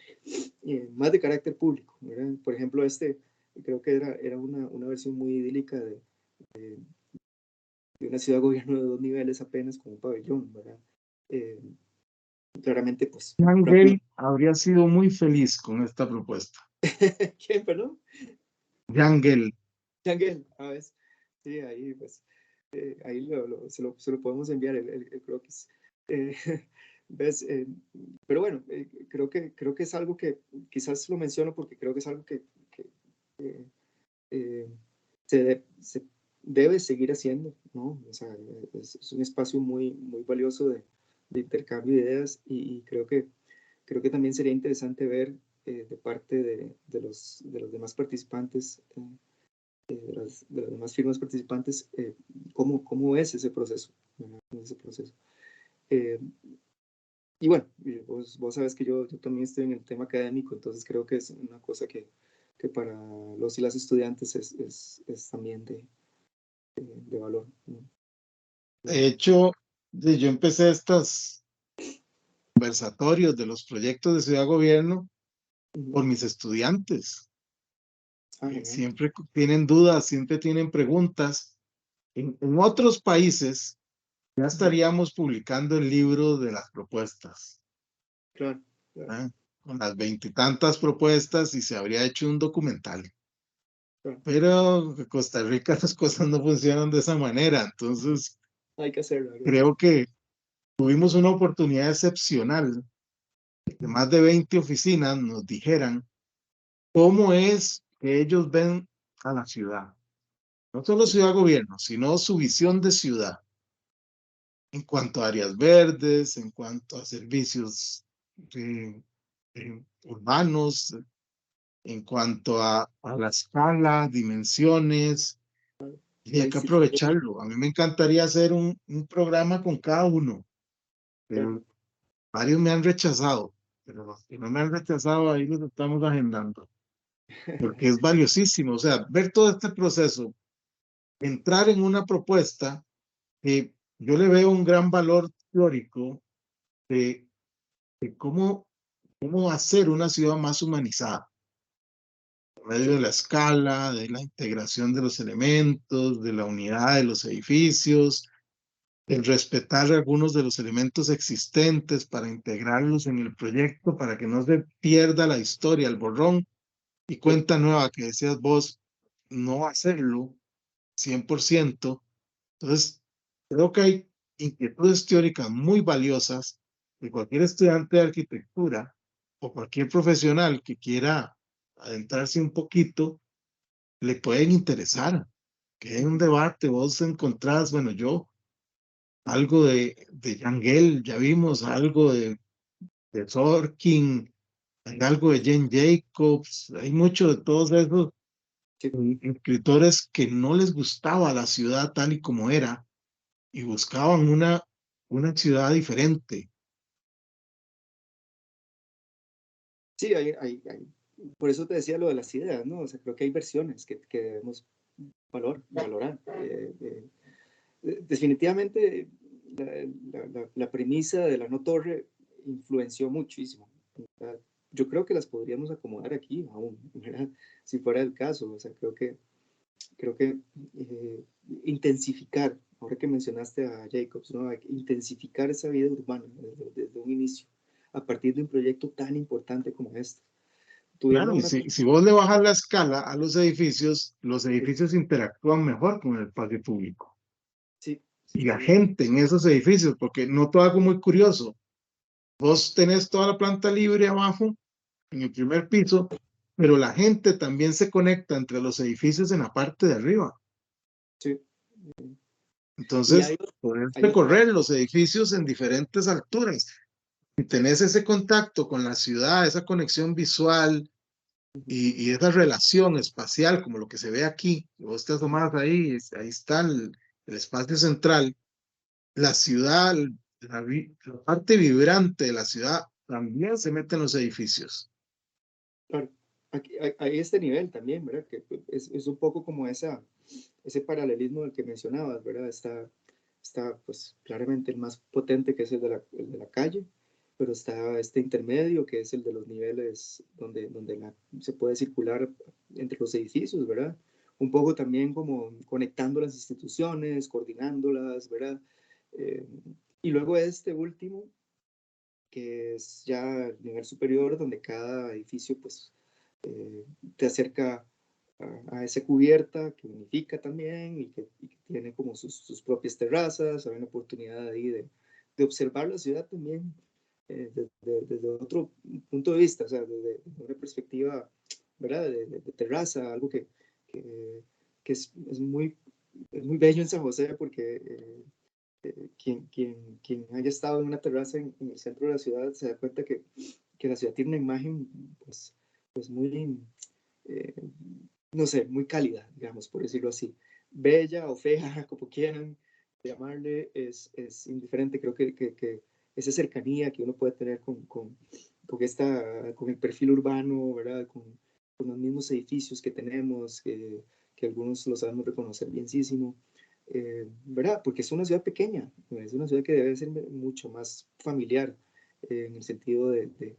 Más de carácter público, ¿verdad? Por ejemplo, creo que era una versión muy idílica de una ciudad gobierno de 2 niveles apenas con un pabellón, ¿verdad? Eh, Claramente, pues, Yangel habría sido muy feliz con esta propuesta. ¿quién, perdón? Yangel. Changuel, a ver. Sí, ahí, pues, ahí se lo podemos enviar el croquis. Eh, ¿Ves? Pero bueno, creo que es algo que quizás lo menciono porque creo que es algo que, eh, eh, se debe seguir haciendo, ¿no? O sea, es un espacio muy valioso de intercambio de ideas y creo que también sería interesante ver de parte de los demás participantes, de las demás firmas participantes, cómo es ese proceso, ¿verdad? Ese proceso. Eh, y bueno, vos sabes que yo también estoy en el tema académico, entonces creo que es una cosa que para los y las estudiantes es también de valor, ¿no? De hecho, yo empecé estos conversatorios de los proyectos de ciudad gobierno Ujú. por mis estudiantes. Ah, genial. Siempre tienen dudas, siempre tienen preguntas. En otros países ya Ujú. estaríamos publicando el libro de las propuestas, Claro, claro, ¿verdad? Con las veintitantas propuestas y se habría hecho un documental. claro. Pero en Costa Rica las cosas no funcionan de esa manera. Entonces, Hay que hacerlo, algo así. creo que tuvimos una oportunidad excepcional de más de 20 oficinas nos dijeran cómo es que ellos ven a la ciudad. No solo ciudad gobierno, sino su visión de ciudad en cuanto a áreas verdes, en cuanto a servicios urbanos, en cuanto a la escala, dimensiones, y La hay que disciplina, aprovecharlo. A mí me encantaría hacer un programa con cada uno, claro. pero varios me han rechazado, pero los que no me han rechazado ahí los estamos agendando, porque es valiosísimo, o sea, ver todo este proceso, entrar en una propuesta que yo le veo un gran valor teórico de, de cómo hacer una ciudad más humanizada, por medio Sí, de la escala, de la integración de los elementos, de la unidad de los edificios, el respetar algunos de los elementos existentes para integrarlos en el proyecto, para que no se pierda la historia, el borrón y sí. cuenta nueva que decías vos, no hacerlo 100%. Entonces, creo que hay inquietudes teóricas muy valiosas que cualquier estudiante de arquitectura o cualquier profesional que quiera adentrarse un poquito le pueden interesar. Que hay un debate, vos encontrás, bueno, yo algo de Yangel, ya vimos algo de Sorkin, hay algo de Jane Jacobs, hay mucho de todos esos Sí. escritores que no les gustaba la ciudad tal y como era y buscaban una ciudad diferente. Sí, por eso te decía lo de las ideas, ¿no? O sea, creo que hay versiones que debemos valorar. Definitivamente, la premisa de la no torre influenció muchísimo. ¿Verdad? Yo creo que las podríamos acomodar aquí aún, ¿verdad? Si fuera el caso. O sea, creo que intensificar, ahora que mencionaste a Jacobs, ¿no? Hay que intensificar esa vida urbana desde un inicio, a partir de un proyecto tan importante como este. Claro, Tuvieron y una... si vos le bajas la escala a los Sí, edificios interactúan mejor con el espacio público sí, y sí, la sí, gente en esos edificios, porque noto algo muy curioso. Vos tenés toda la planta libre abajo, en el primer piso, pero la gente también se conecta entre los edificios en la parte de arriba. Sí. Y Entonces, puedes hay otra, recorrer los edificios en diferentes alturas y tenés ese contacto con la ciudad, esa conexión visual y esa relación espacial, como lo que se ve aquí. Vos te asomás ahí, ahí está el espacio central, la ciudad, la parte vibrante de la ciudad también se mete en los edificios. claro, aquí, hay este nivel también, ¿verdad? Que es un poco como ese paralelismo del que mencionabas, ¿verdad? Está pues claramente el más potente, que es el de la calle, pero está este intermedio, que es el de los niveles donde se puede circular entre los edificios, ¿verdad? Un poco también como conectando las instituciones, coordinándolas, ¿verdad? Eh, y luego este último, que es ya el nivel superior, donde cada edificio pues te acerca a esa cubierta que unifica también y que tiene como sus propias terrazas. Hay una oportunidad ahí de observar la ciudad también desde otro punto de vista, o sea, desde una perspectiva, ¿verdad? De terraza, algo que es muy bello en San José porque quien haya estado en una terraza en el centro de la ciudad se da cuenta que la ciudad tiene una imagen pues muy, eh, no sé, muy cálida, digamos, por decirlo así. Bella o fea, como quieran llamarle, es indiferente. Creo que esa cercanía que uno puede tener con el perfil urbano, ¿verdad? Con los mismos edificios que tenemos, que algunos lo sabemos reconocer bienísimo, ¿verdad? Porque es una ciudad pequeña, es una ciudad que debe ser mucho más familiar, en el sentido de que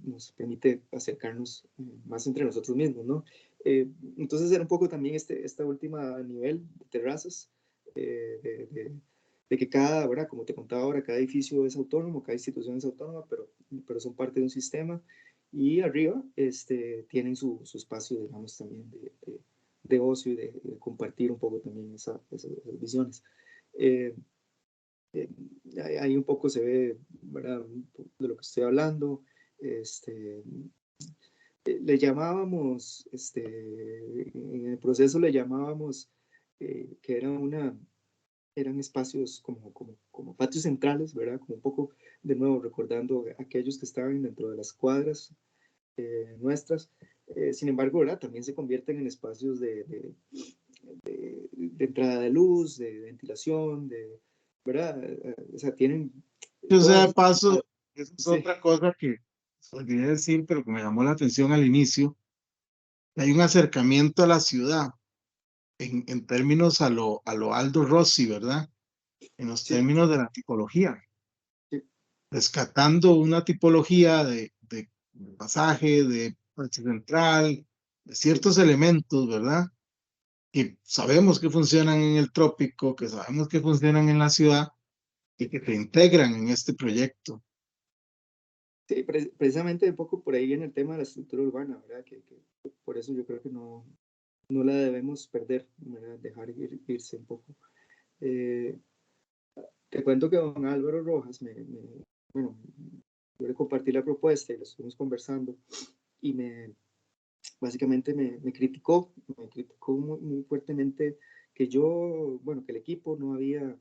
nos permite acercarnos más entre nosotros mismos, ¿no? Entonces era un poco también esta última nivel de terrazas, eh, de, de, de que cada, ¿verdad? Como te contaba ahora, cada edificio es autónomo, cada institución es autónoma, pero son parte de un sistema. Y arriba tienen su espacio, digamos, también de ocio y de compartir un poco también esas visiones. Eh, eh, ahí un poco se ve, ¿verdad? De lo que estoy hablando. Este, le llamábamos, en el proceso le llamábamos que eran espacios como patios centrales, ¿verdad? Como un poco, de nuevo, recordando aquellos que estaban dentro de las cuadras nuestras. Sin embargo, ¿verdad? También se convierten en espacios de entrada de luz, de ventilación, ¿verdad? O sea, tienen O todas sea, de las... paso, esa es Sí, otra cosa que olvidé decir, pero que me llamó la atención al inicio. Hay un acercamiento a la ciudad en términos a lo Aldo Rossi, ¿verdad? En los sí, términos de la tipología, sí, rescatando una tipología de pasaje, de parte central, de sí. ciertos elementos, ¿verdad? Que sabemos que funcionan en el trópico, que sabemos que funcionan en la ciudad y que se integran en este proyecto. Sí, precisamente un poco por ahí viene el tema de la estructura urbana, ¿verdad? Que por eso yo creo que no la debemos perder, ¿verdad? Dejar irse un poco. Eh, Te cuento que don Álvaro Rojas, bueno, yo le compartí la propuesta y lo estuvimos conversando y básicamente me criticó muy fuertemente que yo, bueno, que el equipo no había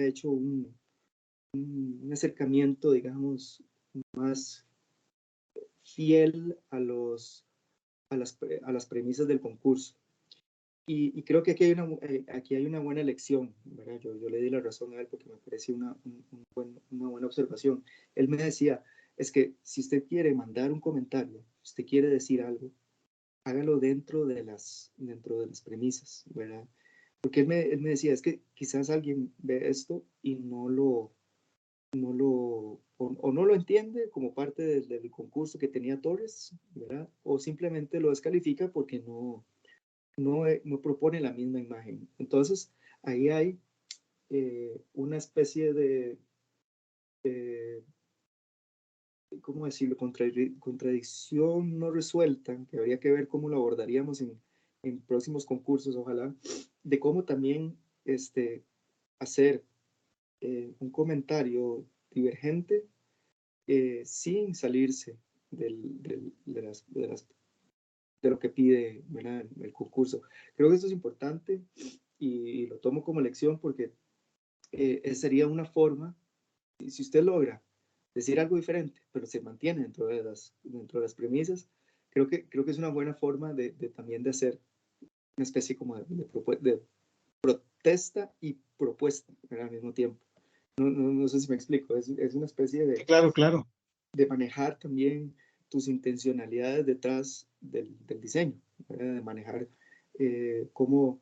hecho un acercamiento, digamos, más fiel a las premisas del concurso. Y creo que aquí hay una buena lección, ¿verdad? Yo le di la razón a él porque me parece una buena observación. Él me decía, es que si usted quiere mandar un comentario, si usted quiere decir algo, hágalo dentro de las premisas, ¿verdad? Porque él me decía, es que quizás alguien ve esto y o no lo entiende como parte del concurso que tenía Torres, ¿verdad? O simplemente lo descalifica porque no propone la misma imagen. Entonces, ahí hay una especie de, ¿cómo decirlo?, contradicción no resuelta, que habría que ver cómo lo abordaríamos en próximos concursos, ojalá, de cómo también hacer un comentario divergente sin salirse de lo que pide, ¿verdad? El concurso. Creo que esto es importante y lo tomo como lección porque sería una forma, si usted logra decir algo diferente, pero se mantiene dentro de las premisas, creo que es una buena forma también de hacer una especie como de protesta y propuesta, ¿verdad? Al mismo tiempo. No sé si me explico, es una especie Claro, claro. de manejar también tus intencionalidades detrás del diseño, ¿verdad? De manejar cómo,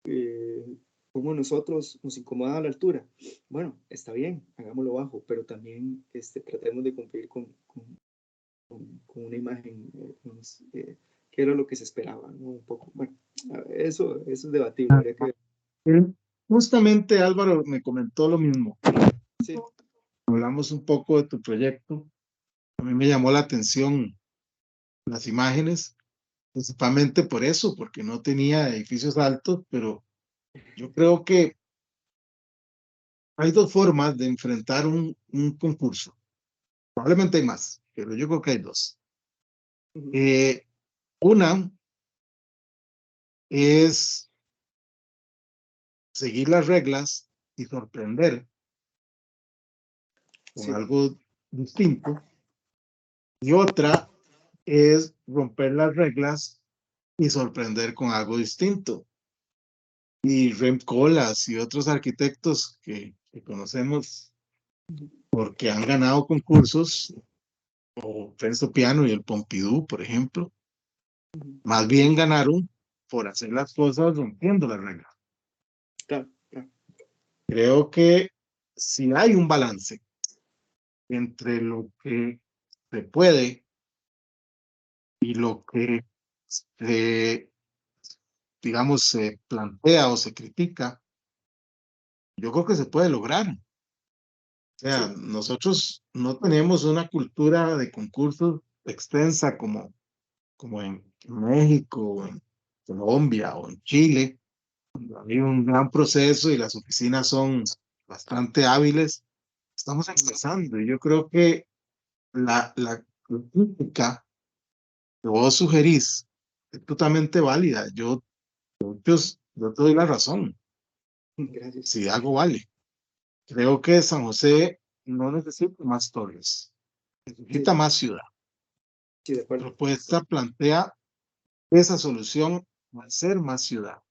eh, cómo nosotros nos incomoda la altura. Bueno, está bien, hagámoslo bajo, pero también tratemos de cumplir con una imagen que era lo que se esperaba, ¿no? Un poco, bueno, eso es debatible, habría que ver. Eh, Justamente Álvaro me comentó lo mismo. Sí, Hablamos un poco de tu proyecto. A mí me llamó la atención las imágenes, principalmente por eso, porque no tenía edificios altos, pero yo creo que hay dos formas de enfrentar un concurso. Probablemente hay más, pero yo creo que hay dos. ujú, Eh, una es seguir las reglas y sorprender con sí, algo distinto. Y otra es romper las reglas y sorprender con algo distinto. Y Rem Koolhaas y otros arquitectos que conocemos ujú, porque han ganado concursos, o Renzo Piano y el Pompidou, por ejemplo, ujú. más bien ganaron por hacer las cosas rompiendo las reglas. Claro, claro. Creo que si hay un balance entre lo que se puede y lo que se, digamos, se plantea o se critica, yo creo que se puede lograr. O sea, Sí, nosotros no tenemos una cultura de concursos extensa como en México, o en Colombia o en Chile. Hay un gran proceso y las oficinas son bastante hábiles. Estamos empezando y yo creo que la crítica que vos sugerís es totalmente válida. Yo te doy la razón. gracias. Si algo vale. Creo que San José no necesita más torres, Sí, necesita más ciudad. sí, de acuerdo. Propuesta plantea esa solución al ser más ciudad.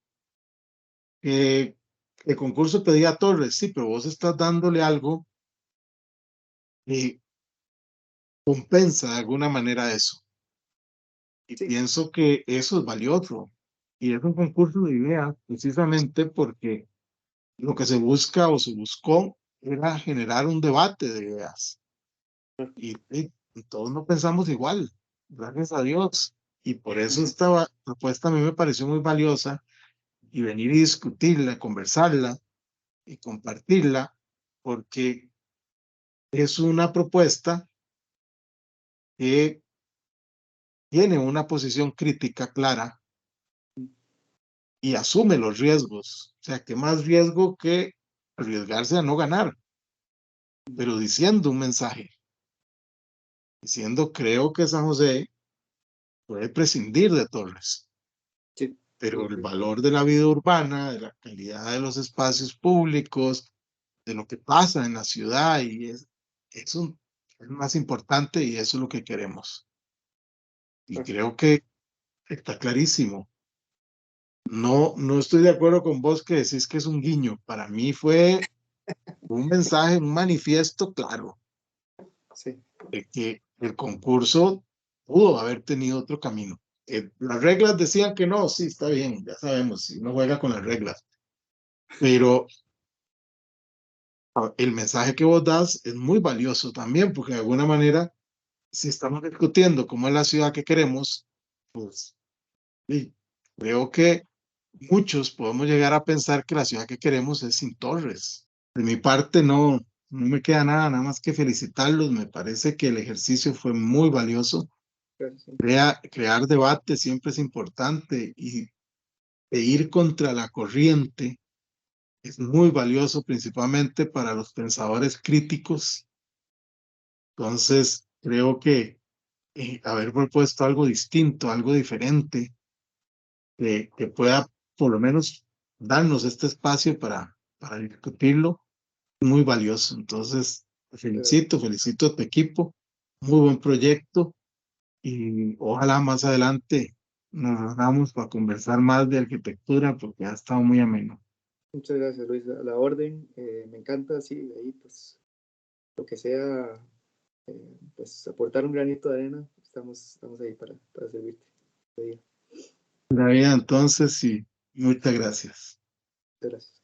El concurso pedía torres, sí, pero vos estás dándole algo que compensa de alguna manera eso. Y Sí, pienso que eso es valioso. Y es un concurso de ideas precisamente porque lo que se busca o se buscó era generar un debate de ideas. Y todos no pensamos igual, gracias a Dios. Y por eso ujú, esta propuesta a mí me pareció muy valiosa y venir y discutirla, conversarla y compartirla, porque es una propuesta que tiene una posición crítica clara y asume los riesgos. O sea, que más riesgo que arriesgarse a no ganar, pero diciendo un mensaje, diciendo creo que San José puede prescindir de torres, sí, sí, pero el sí, valor de la vida urbana, de la calidad de los espacios públicos, de lo que pasa en la ciudad, es, un, es más importante y eso es lo que queremos. Y claro. creo que está clarísimo. No, no estoy de acuerdo con vos que decís que es un guiño. Para mí fue un mensaje, un manifiesto claro Sí, de que el concurso pudo haber tenido otro camino. Las reglas decían que no, sí, está bien, ya sabemos, si uno juega con las reglas, pero el mensaje que vos das es muy valioso también, porque de alguna manera, si estamos discutiendo cómo es la ciudad que queremos, pues sí, creo que muchos podemos llegar a pensar que la ciudad que queremos es sin torres. De mi parte, no, no me queda nada más que felicitarlos. Me parece que el ejercicio fue muy valioso. gracias. Sí, Crear debate siempre es importante e ir contra la corriente es muy valioso, principalmente para los pensadores críticos. Entonces, creo que haber propuesto algo distinto, algo diferente, que pueda por lo menos darnos este espacio para discutirlo, muy valioso. Entonces, te Gracias. felicito a tu equipo, muy buen proyecto y ojalá más adelante nos reunamos para conversar más de arquitectura porque ha estado muy ameno. Muchas gracias, Luis. A la orden, me encanta, sí, ahí pues lo que sea, pues aportar un granito de arena, estamos ahí para servirte. La vida entonces y muchas gracias. Gracias.